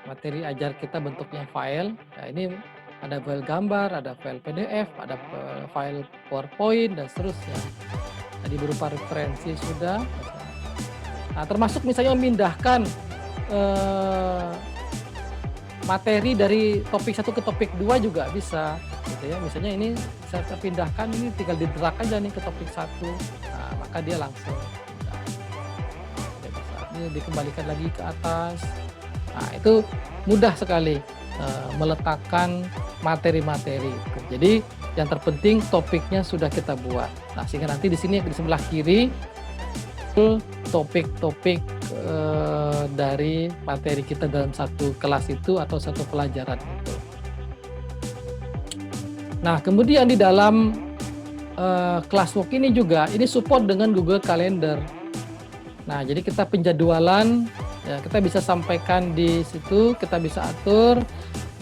materi ajar kita bentuknya file. Nah, ini ada file gambar, ada file PDF, ada file PowerPoint, dan seterusnya. Tadi berupa referensi sudah. Nah, termasuk misalnya memindahkan materi dari topik 1 ke topik 2 juga bisa, gitu ya. Misalnya ini bisa terpindahkan, ini tinggal di-drag aja nih ke topik 1. Nah, maka dia langsung pindah. Dia bisa. Ini dikembalikan lagi ke atas. Nah, itu mudah sekali meletakkan materi-materi. Jadi yang terpenting topiknya sudah kita buat. Nah, sehingga nanti di sini di sebelah kiri topik-topik dari materi kita dalam satu kelas itu atau satu pelajaran itu. Nah, kemudian di dalam Classwork ini juga ini support dengan Google Calendar. Nah, jadi kita penjadwalan ya, kita bisa sampaikan di situ, kita bisa atur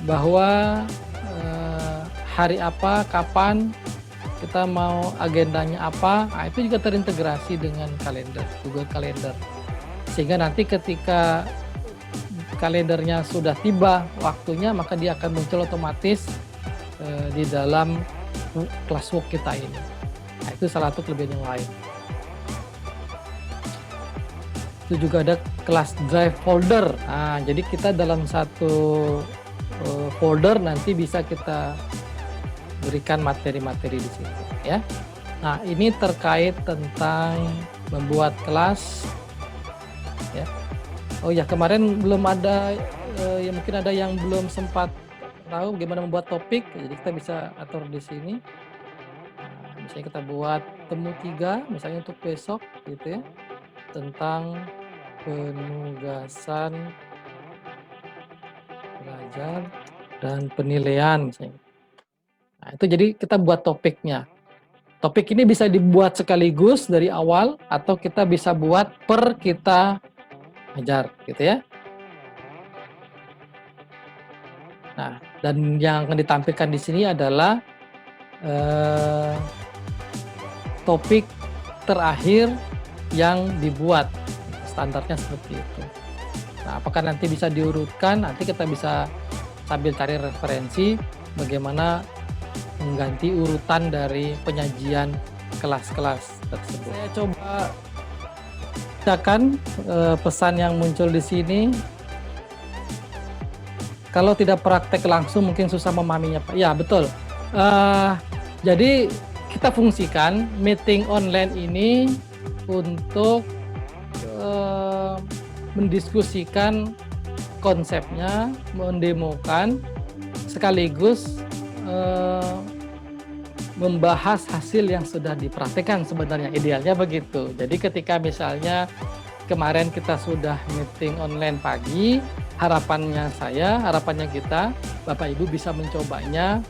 bahwa hari apa, kapan kita mau agendanya apa. Nah, itu juga terintegrasi dengan kalender, Google Calendar. Sehingga nanti ketika kalendernya sudah tiba waktunya, maka dia akan muncul otomatis di dalam Classwork kita ini. Nah, itu salah satu kelebihan yang lain. Itu juga ada Class Drive folder. Nah, jadi kita dalam satu folder nanti bisa kita berikan materi-materi di situ, ya. Nah, ini terkait tentang membuat kelas, ya. Oh ya, kemarin belum ada, ya mungkin ada yang belum sempat tahu bagaimana membuat topik, jadi kita bisa atur di sini. Nah, misalnya kita buat temu 3, misalnya untuk besok, gitu ya, tentang penugasan belajar dan penilaian, misalnya. Nah, itu jadi kita buat topiknya. Topik ini bisa dibuat sekaligus dari awal atau kita bisa buat per kita ajar, gitu ya. Nah, dan yang akan ditampilkan di sini adalah topik terakhir yang dibuat. Standarnya seperti itu. Nah, apakah nanti bisa diurutkan? Nanti kita bisa sambil cari referensi bagaimana mengganti urutan dari penyajian kelas-kelas tersebut. Saya coba bacakan pesan yang muncul di sini. Kalau tidak praktek langsung mungkin susah memahaminya, Pak. Ya, betul. Jadi kita fungsikan meeting online ini untuk mendiskusikan konsepnya, mendemokan, sekaligus membahas hasil yang sudah dipraktekkan sebenarnya, idealnya begitu. Jadi ketika misalnya kemarin kita sudah meeting online pagi, harapannya kita, Bapak Ibu bisa mencobanya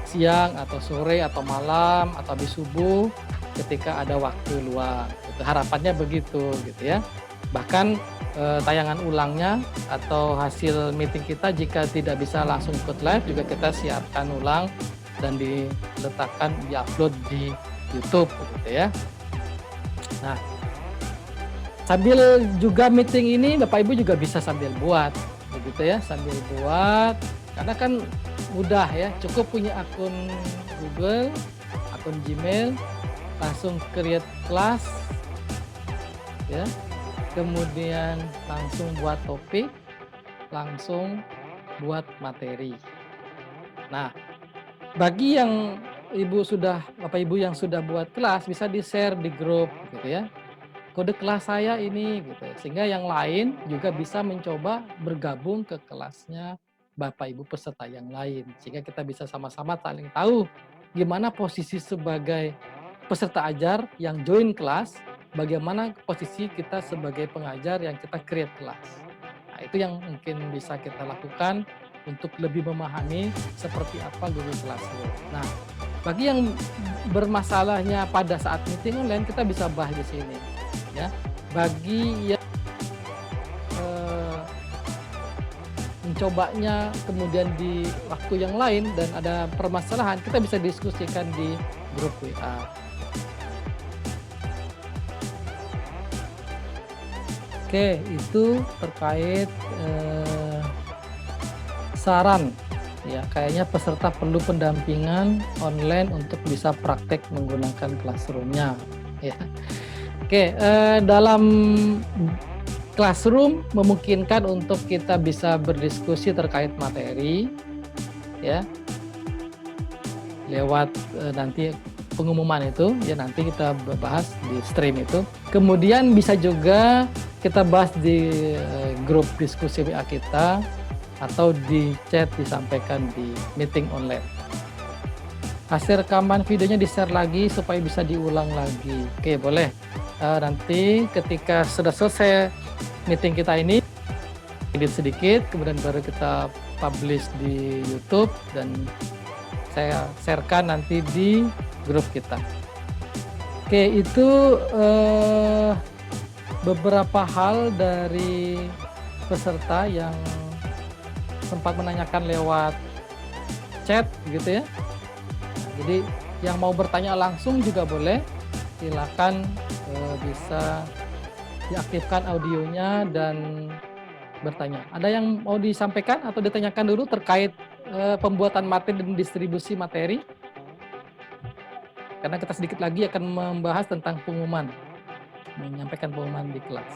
siang atau sore atau malam atau habis subuh ketika ada waktu luang. Harapannya begitu, gitu ya. Bahkan tayangan ulangnya atau hasil meeting kita jika tidak bisa langsung ikut live juga kita siapkan ulang dan diletakkan, diupload di YouTube, gitu ya. Nah, sambil juga meeting ini Bapak Ibu juga bisa sambil buat, begitu ya, sambil buat, karena kan mudah ya, cukup punya akun Google, akun Gmail, langsung create class, ya. Kemudian langsung buat topik, langsung buat materi. Nah, bagi yang Bapak Ibu yang sudah buat kelas bisa di-share di grup, gitu ya. Kode kelas saya ini, gitu. Sehingga yang lain juga bisa mencoba bergabung ke kelasnya Bapak Ibu peserta yang lain. Sehingga kita bisa sama-sama saling tahu gimana posisi sebagai peserta ajar yang join kelas, bagaimana posisi kita sebagai pengajar yang kita create kelas. Nah, itu yang mungkin bisa kita lakukan untuk lebih memahami seperti apa Google Classroom. Nah, bagi yang bermasalahnya pada saat meeting online, kita bisa bahas di sini, ya. Bagi yang mencobanya kemudian di waktu yang lain dan ada permasalahan, kita bisa diskusikan di grup WA. Oke, itu terkait saran. Ya, kayaknya peserta perlu pendampingan online untuk bisa praktek menggunakan Classroom-nya. Ya. Oke, dalam Classroom memungkinkan untuk kita bisa berdiskusi terkait materi, ya, lewat nanti pengumuman itu, ya nanti kita bahas di stream itu. Kemudian bisa juga kita bahas di grup diskusi WA kita, atau di chat disampaikan di meeting online. Hasil rekaman videonya di-share lagi supaya bisa diulang lagi. Oke, boleh. Nanti ketika sudah selesai meeting kita ini, edit sedikit, kemudian baru kita publish di YouTube dan saya sharekan nanti di grup kita. Oke, itu beberapa hal dari peserta yang sempat menanyakan lewat chat gitu ya. Nah, jadi yang mau bertanya langsung juga boleh, silakan bisa diaktifkan audionya dan bertanya. Ada yang mau disampaikan atau ditanyakan dulu terkait pembuatan materi dan distribusi materi? Karena kita sedikit lagi akan membahas tentang pengumuman, menyampaikan pengumuman di kelas.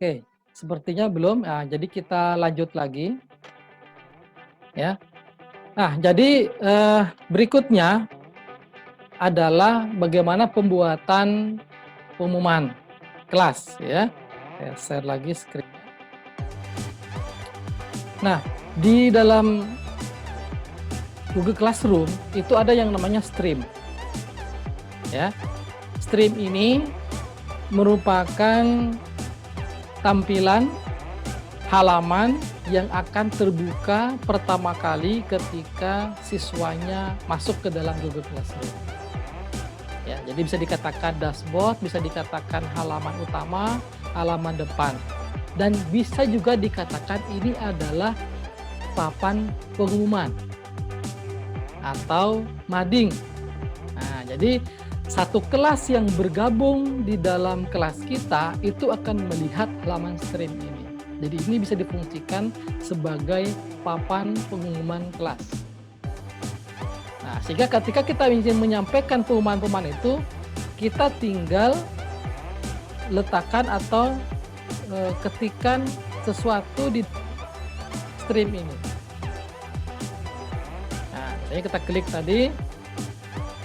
Oke. Sepertinya belum, nah, jadi kita lanjut lagi, ya. Nah, jadi berikutnya adalah bagaimana pembuatan pengumuman kelas, ya. Saya share lagi screen. Nah, di dalam Google Classroom itu ada yang namanya stream, ya. Stream ini merupakan tampilan halaman yang akan terbuka pertama kali ketika siswanya masuk ke dalam Google Classroom. Ya, jadi bisa dikatakan dashboard, bisa dikatakan halaman utama, halaman depan. Dan bisa juga dikatakan ini adalah papan pengumuman atau mading. Nah, jadi satu kelas yang bergabung di dalam kelas kita itu akan melihat halaman stream ini. Jadi ini bisa difungsikan sebagai papan pengumuman kelas. Nah, sehingga ketika kita ingin menyampaikan pengumuman-pengumuman itu, kita tinggal letakkan atau ketikkan sesuatu di stream ini. Nah, misalnya kita klik tadi,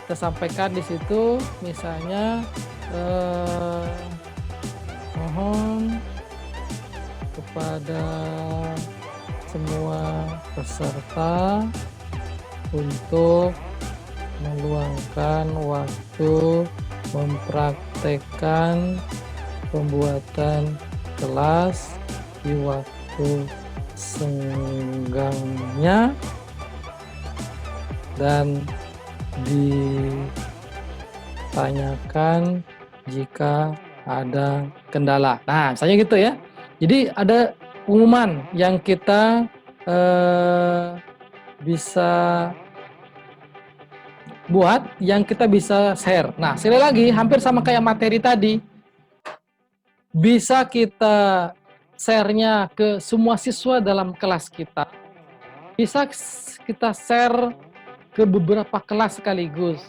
kita sampaikan di situ, misalnya mohon kepada semua peserta untuk meluangkan waktu mempraktekkan pembuatan kelas di waktu senggangnya dan ditanyakan jika ada kendala. Nah, misalnya gitu ya. Jadi ada pengumuman yang kita bisa buat, yang kita bisa share. Nah, sekali lagi hampir sama kayak materi tadi. Bisa kita share-nya ke semua siswa dalam kelas kita. Bisa kita share ke beberapa kelas sekaligus.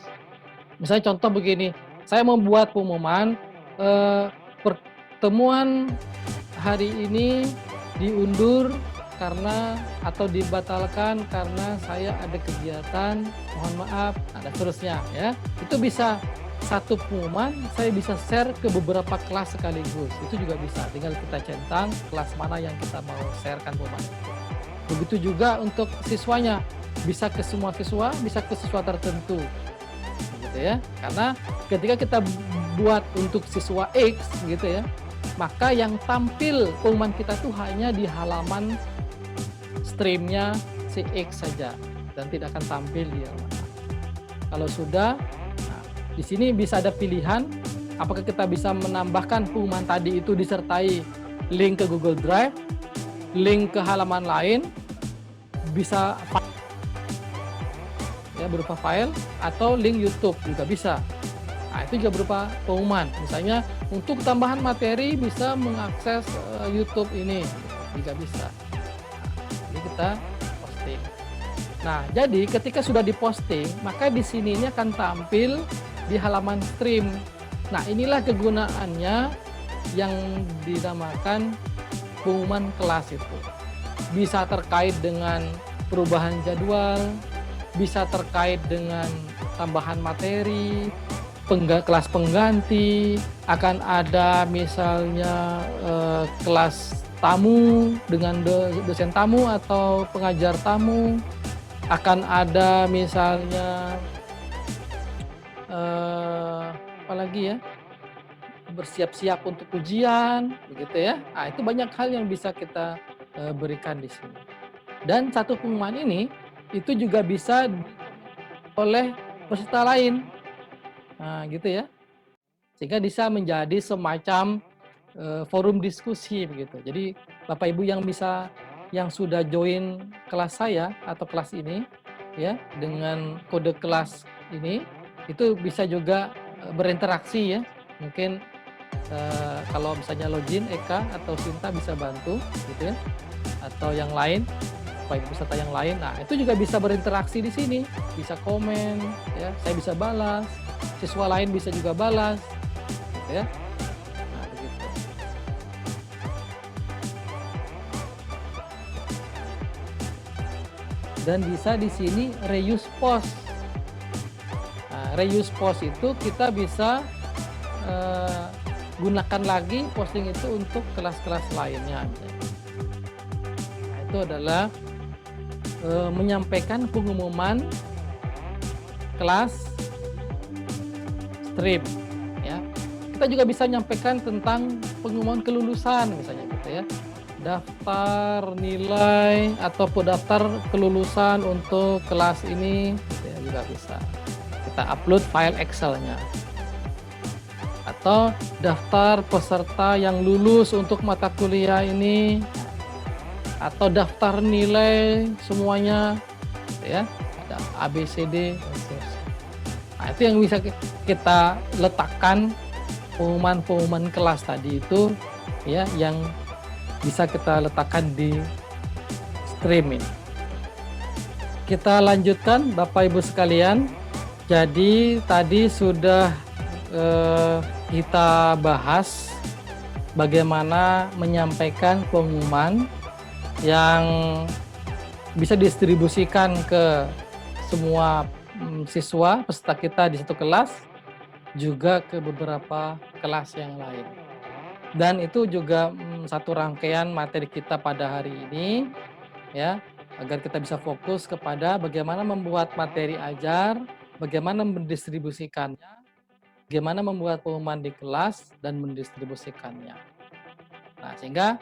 Misalnya contoh begini, saya membuat pengumuman pertemuan hari ini diundur karena atau dibatalkan karena saya ada kegiatan, mohon maaf, ada seterusnya ya. Itu bisa satu pengumuman, saya bisa share ke beberapa kelas sekaligus. Itu juga bisa, tinggal kita centang kelas mana yang kita mau sharekan pengumuman. Begitu juga untuk siswanya, bisa ke semua siswa, bisa ke siswa tertentu, gitu ya. Karena ketika kita buat untuk siswa X, gitu ya, maka yang tampil pengumuman kita tuh hanya di halaman streamnya si X saja dan tidak akan tampil di halaman. Kalau sudah, nah, di sini bisa ada pilihan apakah kita bisa menambahkan pengumuman tadi itu disertai link ke Google Drive, link ke halaman lain, bisa ya berupa file, atau link YouTube juga bisa. Nah, itu juga berupa pengumuman. Misalnya untuk tambahan materi bisa mengakses YouTube ini, juga bisa. Jadi kita posting. Nah, jadi ketika sudah diposting, maka di sini ini akan tampil di halaman stream. Nah, inilah kegunaannya yang dinamakan pengumuman kelas itu. Bisa terkait dengan perubahan jadwal, bisa terkait dengan tambahan materi, kelas pengganti, akan ada misalnya kelas tamu dengan dosen tamu atau pengajar tamu, akan ada misalnya apalagi ya, bersiap-siap untuk ujian, begitu ya. Nah, itu banyak hal yang bisa kita berikan di sini. Dan satu pengumuman ini itu juga bisa oleh peserta lain. Nah, gitu ya. Sehingga bisa menjadi semacam forum diskusi begitu. Jadi Bapak Ibu yang sudah join kelas saya atau kelas ini ya dengan kode kelas ini itu bisa juga berinteraksi ya. Mungkin kalau misalnya login Eka atau Sinta bisa bantu gitu ya. Atau yang lain, Bapak Ibu peserta yang lain. Nah, itu juga bisa berinteraksi di sini, bisa komen ya, saya bisa balas, siswa lain bisa juga balas gitu ya. Nah, begitu. Dan bisa di sini reuse post. Nah, reuse post itu kita bisa gunakan lagi posting itu untuk kelas-kelas lainnya. Nah, itu adalah menyampaikan pengumuman kelas stream ya. Kita juga bisa menyampaikan tentang pengumuman kelulusan misalnya gitu ya. Daftar nilai ataupun daftar kelulusan untuk kelas ini gitu ya, juga bisa. Kita upload file Excel-nya. Atau daftar peserta yang lulus untuk mata kuliah ini, atau daftar nilai semuanya ya, ada ABCD. Nah, itu yang bisa kita letakkan pengumuman kelas tadi itu ya, yang bisa kita letakkan di stream ini. Kita lanjutkan Bapak Ibu sekalian. Jadi tadi sudah kita bahas bagaimana menyampaikan pengumuman yang bisa didistribusikan ke semua siswa peserta kita di satu kelas, juga ke beberapa kelas yang lain. Dan itu juga satu rangkaian materi kita pada hari ini ya, agar kita bisa fokus kepada bagaimana membuat materi ajar, bagaimana mendistribusikannya, bagaimana membuat pengumuman di kelas dan mendistribusikannya. Nah, sehingga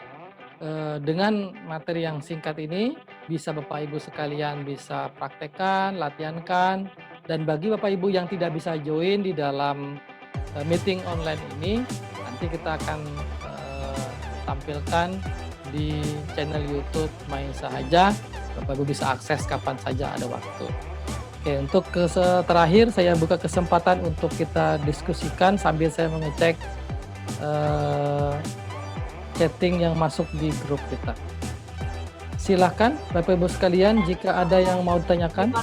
dengan materi yang singkat ini bisa Bapak Ibu sekalian bisa praktekkan, latihankan, dan bagi Bapak Ibu yang tidak bisa join di dalam meeting online ini, nanti kita akan tampilkan di channel YouTube Main Sahaja. Bapak Ibu bisa akses kapan saja ada waktu. Oke, untuk terakhir saya buka kesempatan untuk kita diskusikan sambil saya mengecek chatting yang masuk di grup kita. Silahkan Bapak Ibu sekalian jika ada yang mau ditanyakan.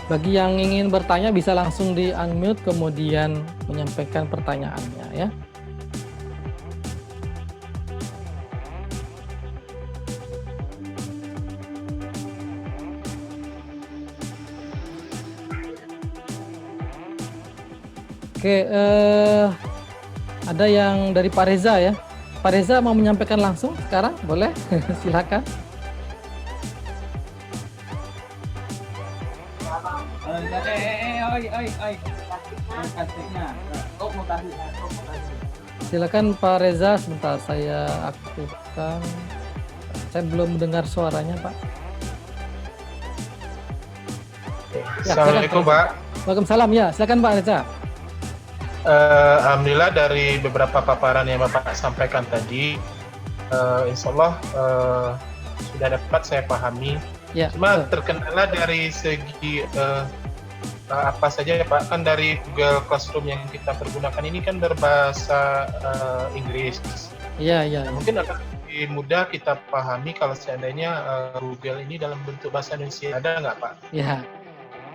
Bagi yang ingin bertanya bisa langsung di unmute kemudian menyampaikan pertanyaannya ya. Oke, ada yang dari Pak Reza ya. Pak Reza mau menyampaikan langsung sekarang, boleh? Silakan. Silakan Pak Reza, sebentar saya aktifkan. Saya belum mendengar suaranya, Pak. Ya, Assalamualaikum, Pak. Waalaikumsalam ya, silakan Pak Reza. Alhamdulillah dari beberapa paparan yang Bapak sampaikan tadi, insya Allah sudah dapat saya pahami. Ya, Cuma betul. terkendala dari segi apa saja ya Pak, kan dari Google Classroom yang kita pergunakan ini kan berbahasa Inggris. Iya, iya. Mungkin akan lebih mudah kita pahami kalau seandainya Google ini dalam bentuk bahasa Indonesia, ada nggak Pak? Ya,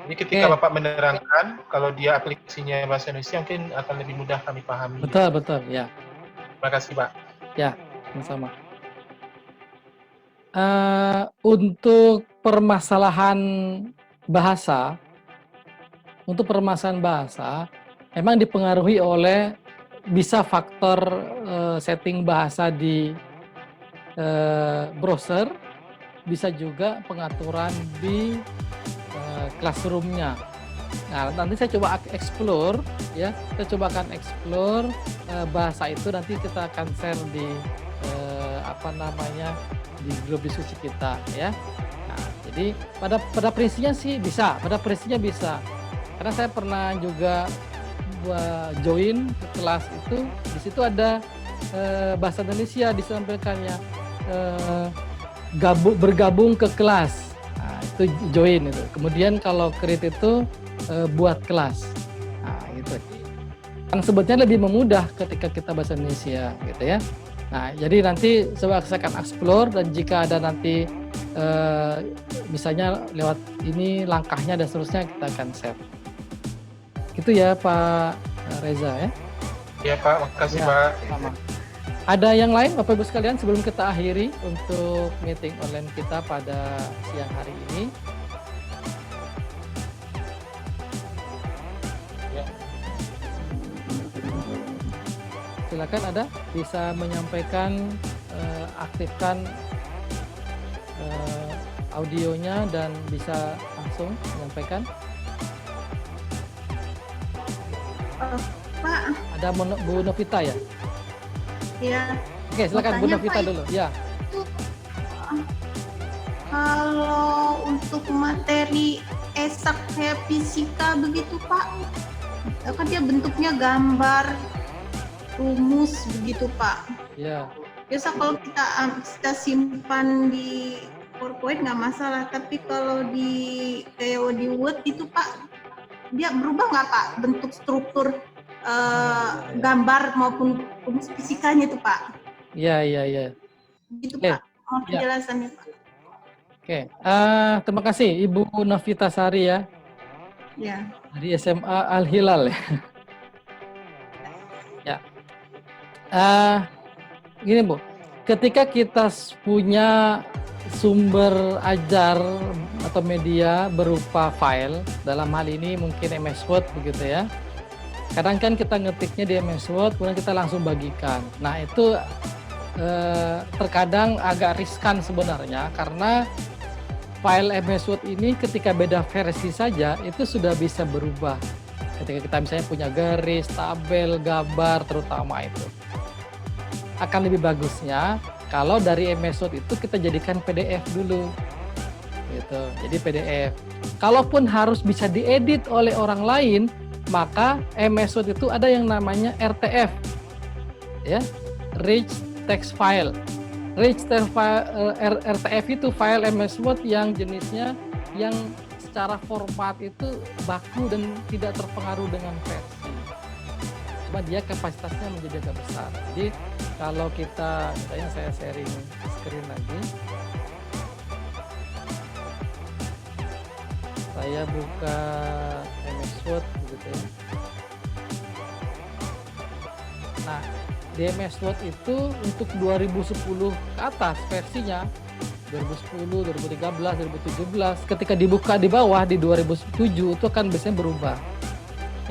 Jadi ketika oke. Bapak menerangkan, kalau dia aplikasinya bahasa Indonesia mungkin akan lebih mudah kami pahami. Betul, betul. Ya, Terima kasih Pak. ya, sama-sama. Untuk permasalahan bahasa, memang dipengaruhi oleh bisa faktor setting bahasa di browser, bisa juga pengaturan di classroom-nya. Nah, nanti saya coba explore, ya. Kita coba akan explore bahasa itu, nanti kita akan share di di grup diskusi kita, ya. Nah, jadi pada prinsipnya sih bisa, karena saya pernah juga join ke kelas itu, di situ ada bahasa Indonesia disampaikannya, bergabung ke kelas. Nah, itu join itu. Kemudian kalau create itu buat kelas. Nah, gitu. Yang sebetulnya lebih memudah ketika kita bahasa Indonesia, gitu ya. Nah, jadi nanti coba saya akan explore, dan jika ada nanti misalnya lewat ini langkahnya dan seterusnya, kita akan share. Gitu ya Pak Reza, ya. Ya Pak, makasih Ya, Pak. sama. Ada yang lain Bapak Ibu sekalian sebelum kita akhiri untuk meeting online kita pada siang hari ini? Ya. Silakan, ada bisa menyampaikan, aktifkan audionya dan bisa langsung menyampaikan. Pak. Ada Bu Novita ya? Ya. Oke, silakan Bu Novita Pak, dulu. Ya. Kalau untuk materi esak kayak fisika begitu Pak, kan dia bentuknya gambar, rumus begitu Pak. Ya. Biasa kalau kita simpan di PowerPoint nggak masalah, tapi kalau di Word itu Pak, dia berubah nggak Pak bentuk struktur gambar maupun rumus fisikanya itu Pak? Iya. Gitu Pak, mau penjelasannya Pak. Oke, terima kasih Ibu Novita Sari ya. Ya. Dari SMA Al Hilal ya. Ya. Gini Bu, ketika kita punya sumber ajar atau media berupa file, dalam hal ini mungkin MS Word begitu ya. Kadang kan kita ngetiknya di MS Word, kemudian kita langsung bagikan. Nah itu terkadang agak riskan sebenarnya, karena file MS Word ini ketika beda versi saja itu sudah bisa berubah. Ketika kita misalnya punya garis, tabel, gambar terutama itu. Akan lebih bagusnya kalau dari MS Word itu kita jadikan PDF dulu. Gitu. Jadi PDF. Kalaupun harus bisa diedit oleh orang lain, maka MS Word itu ada yang namanya RTF. Ya. Rich Text File. Rich Text File, RTF itu file MS Word yang jenisnya yang secara format itu baku dan tidak terpengaruh dengan versi. Cuma dia kapasitasnya menjadi agak besar. Jadi kalau kita, misalnya saya sharing screen lagi. Saya buka MS Word gitu ya. Nah, di MS Word itu untuk 2010 ke atas versinya, 2010, 2013, 2017, ketika dibuka di bawah di 2007 itu akan biasanya berubah.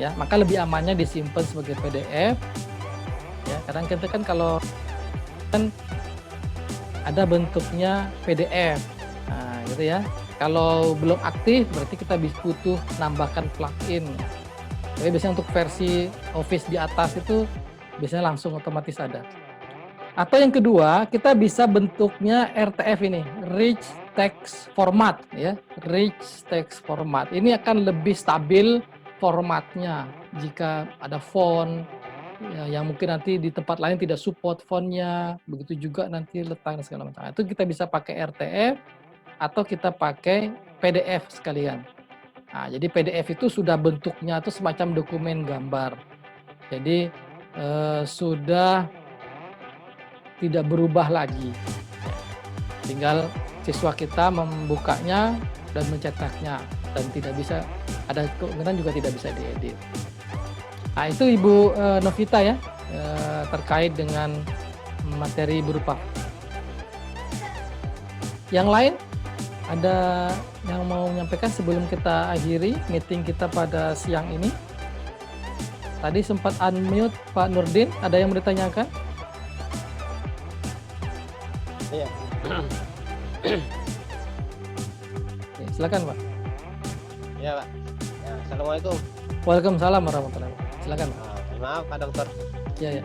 Ya, maka lebih amannya disimpan sebagai PDF. Ya, kadang kita kan kalau kan ada bentuknya PDF. Nah, gitu ya. Kalau belum aktif berarti kita butuh nambahkan plugin. Tapi biasanya untuk versi Office di atas itu biasanya langsung otomatis ada. Atau yang kedua, kita bisa bentuknya RTF ini, Rich Text Format ya. Rich Text Format. Ini akan lebih stabil formatnya. jika ada font ya, yang mungkin nanti di tempat lain tidak support fontnya, begitu juga nanti letak dan segala macam. Itu kita bisa pakai RTF atau kita pakai PDF sekalian. Nah, jadi PDF itu sudah bentuknya itu semacam dokumen gambar. Jadi sudah tidak berubah lagi. Tinggal siswa kita membukanya dan mencetaknya, dan tidak bisa, ada kemungkinan juga tidak bisa diedit. Nah, itu Ibu Novita ya, terkait dengan materi berupa. Yang lain ada yang mau menyampaikan sebelum kita akhiri meeting kita pada siang ini? Tadi sempat unmute Pak Nurdin, ada yang mau ditanyakan? Iya. Oke, silakan Pak. Iya, Pak. Ya, Assalamualaikum. Waalaikumsalam warahmatullahi wabarakatuh. Silakan Pak. Maaf Pak Dokter. Ya, ya.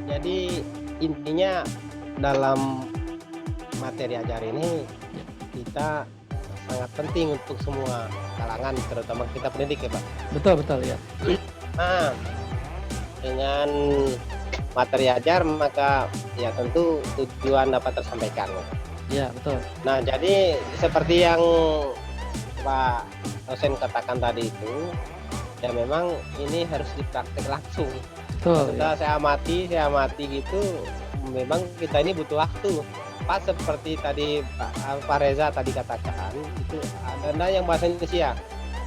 Jadi intinya dalam materi ajar ini kita sangat penting untuk semua kalangan, terutama kita pendidik ya Pak. Betul, betul ya. Nah, dengan materi ajar maka ya tentu tujuan dapat tersampaikan. Ya, betul. Nah, jadi seperti yang Pak dosen katakan tadi itu, ya memang ini harus dipraktek langsung. Betul. Sudah Ya. saya amati gitu, memang kita ini butuh waktu. Pas seperti tadi Pak Reza tadi katakan, itu ada yang bahasa Indonesia.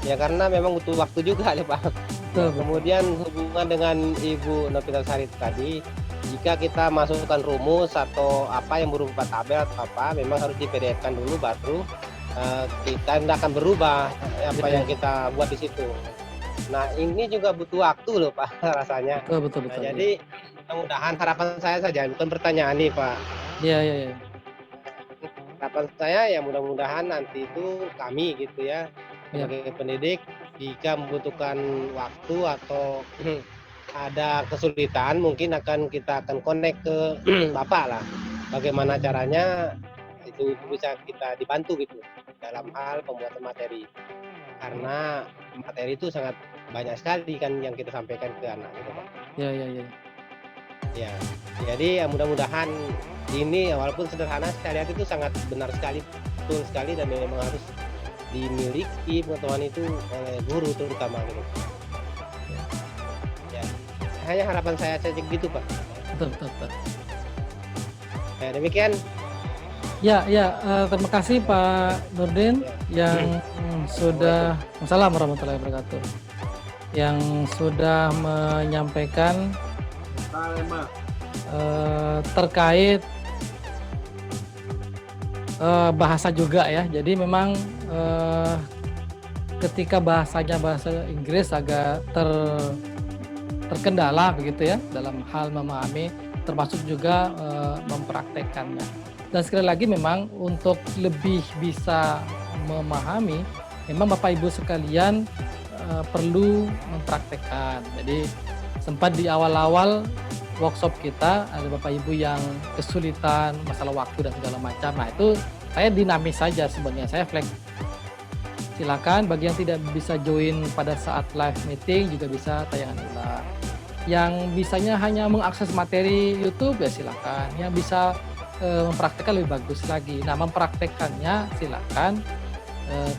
Ya karena memang butuh waktu juga ya Pak. Betul, betul. Kemudian hubungan dengan Ibu Novita Sari tadi, jika kita masukkan rumus atau apa yang berupa tabel atau apa, memang harus di-PDF-kan dulu baru kita tidak akan berubah apa yang kita buat di situ. Nah ini juga butuh waktu loh Pak rasanya. Betul, betul, Nah, betul. jadi mudah-mudahan harapan saya saja, bukan pertanyaan nih Pak. Ya, ya, ya. Harapan saya ya mudah-mudahan nanti itu kami gitu ya, Ya. sebagai pendidik, jika membutuhkan waktu atau ada kesulitan mungkin kita akan connect ke Bapak lah. Bagaimana caranya itu bisa kita dibantu gitu dalam hal pembuatan materi. Karena materi itu sangat banyak sekali kan yang kita sampaikan ke anak gitu Pak. Ya, ya, ya. Ya, jadi ya mudah-mudahan ini walaupun sederhana saya lihat itu sangat benar sekali, betul sekali, dan memang harus dimiliki pengetahuan itu oleh guru terutama gitu. Ya, hanya harapan saya saja gitu Pak. Betul, betul, betul. Ya, demikian. Ya, ya, terima kasih Pak Nurdin yang sudah, Waalaikumsalam warahmatullahi wabarakatuh, yang sudah menyampaikan terkait bahasa juga ya. Jadi memang ketika bahasanya bahasa Inggris agak terkendala begitu ya dalam hal memahami, termasuk juga mempraktekkannya. Dan sekali lagi memang untuk lebih bisa memahami, memang Bapak Ibu sekalian perlu mempraktekkan. Jadi sempat di awal-awal workshop kita ada Bapak Ibu yang kesulitan masalah waktu dan segala macam. Nah itu saya dinamis saja sebenarnya, saya flex. Silakan bagi yang tidak bisa join pada saat live meeting juga bisa tayangan ulang. Yang bisanya hanya mengakses materi YouTube ya silakan. Yang bisa mempraktekkan lebih bagus lagi. Nah mempraktekkannya silakan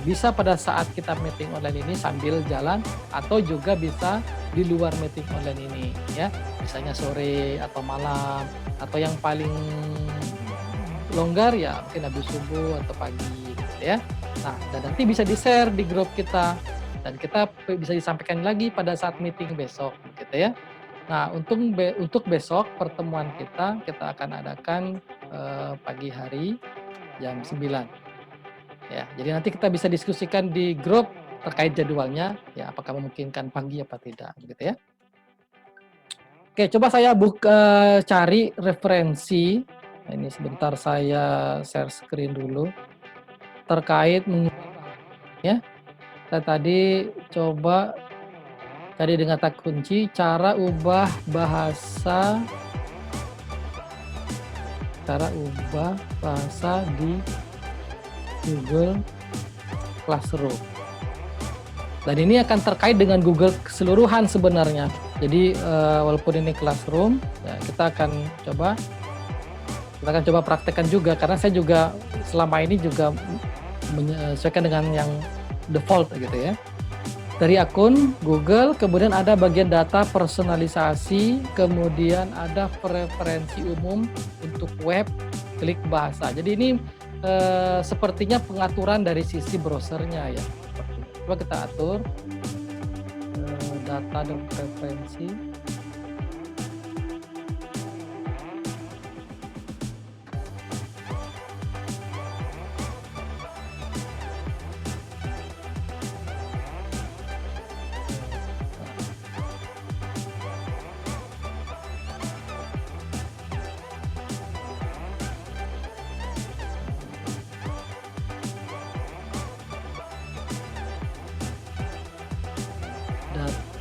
bisa pada saat kita meeting online ini sambil jalan, atau juga bisa di luar meeting online ini ya, misalnya sore atau malam, atau yang paling longgar ya mungkin habis subuh atau pagi gitu ya. Nah dan nanti bisa di share di grup kita dan kita bisa disampaikan lagi pada saat meeting besok gitu ya. Nah untuk besok pertemuan kita akan adakan pagi hari jam 9 ya. Jadi nanti kita bisa diskusikan di grup terkait jadwalnya ya, apakah memungkinkan pagi apa tidak gitu ya. Oke, coba saya cari referensi. Nah, ini sebentar saya share screen dulu terkait ya. Saya tadi coba tadi dengan kata kunci cara ubah bahasa di Google Classroom. Dan ini akan terkait dengan Google keseluruhan sebenarnya. Jadi walaupun ini Classroom, ya, kita akan coba praktekkan juga, karena saya juga selama ini juga menyesuaikan dengan yang default gitu ya. Dari akun Google, kemudian ada bagian data personalisasi, kemudian ada preferensi umum untuk web, klik bahasa. Jadi ini sepertinya pengaturan dari sisi browsernya ya. Coba kita atur data dan preferensi.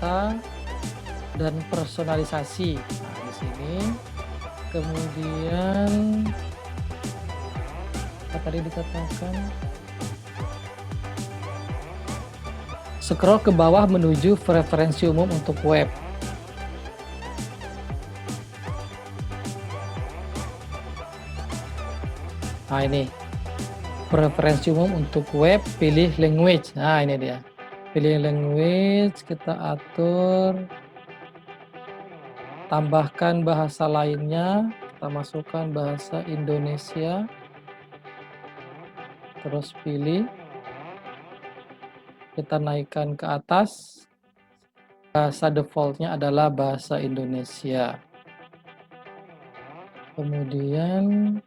Data dan personalisasi. Nah, di sini kemudian apa tadi dikatakan? Scroll ke bawah menuju preferensi umum untuk web. Nah, ini preferensi umum untuk web, pilih language. Nah, ini dia. Pilih language, kita atur, tambahkan bahasa lainnya, kita masukkan bahasa Indonesia, terus pilih, kita naikkan ke atas, bahasa defaultnya adalah bahasa Indonesia. Kemudian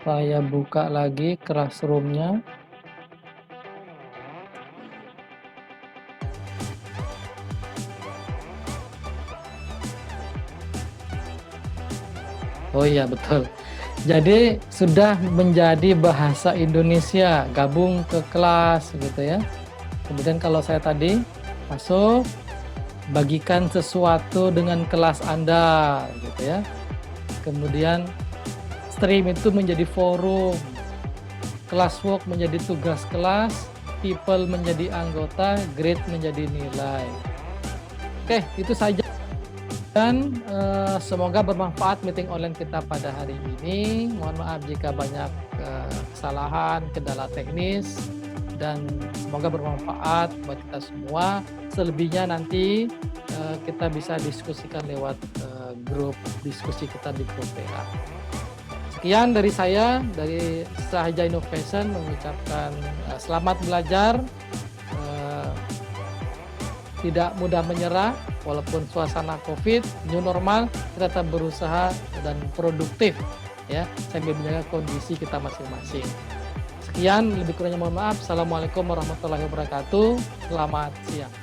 saya buka lagi Classroom-nya. Oh iya betul. Jadi sudah menjadi bahasa Indonesia, gabung ke kelas gitu ya. Kemudian kalau saya tadi masuk, bagikan sesuatu dengan kelas Anda gitu ya. Kemudian stream itu menjadi forum, classwork menjadi tugas kelas, people menjadi anggota, grade menjadi nilai. Oke, itu saja. Dan semoga bermanfaat meeting online kita pada hari ini. Mohon maaf jika banyak kesalahan, kendala teknis, dan semoga bermanfaat buat kita semua. Selebihnya nanti kita bisa diskusikan lewat grup diskusi kita di grup PA. Sekian dari saya, dari Sahaja Innovation, mengucapkan selamat belajar, tidak mudah menyerah, walaupun suasana COVID, new normal, kita tetap berusaha dan produktif ya, sambil menjaga kondisi kita masing-masing. Sekian, lebih kurangnya mohon maaf. Assalamualaikum warahmatullahi wabarakatuh. Selamat siang.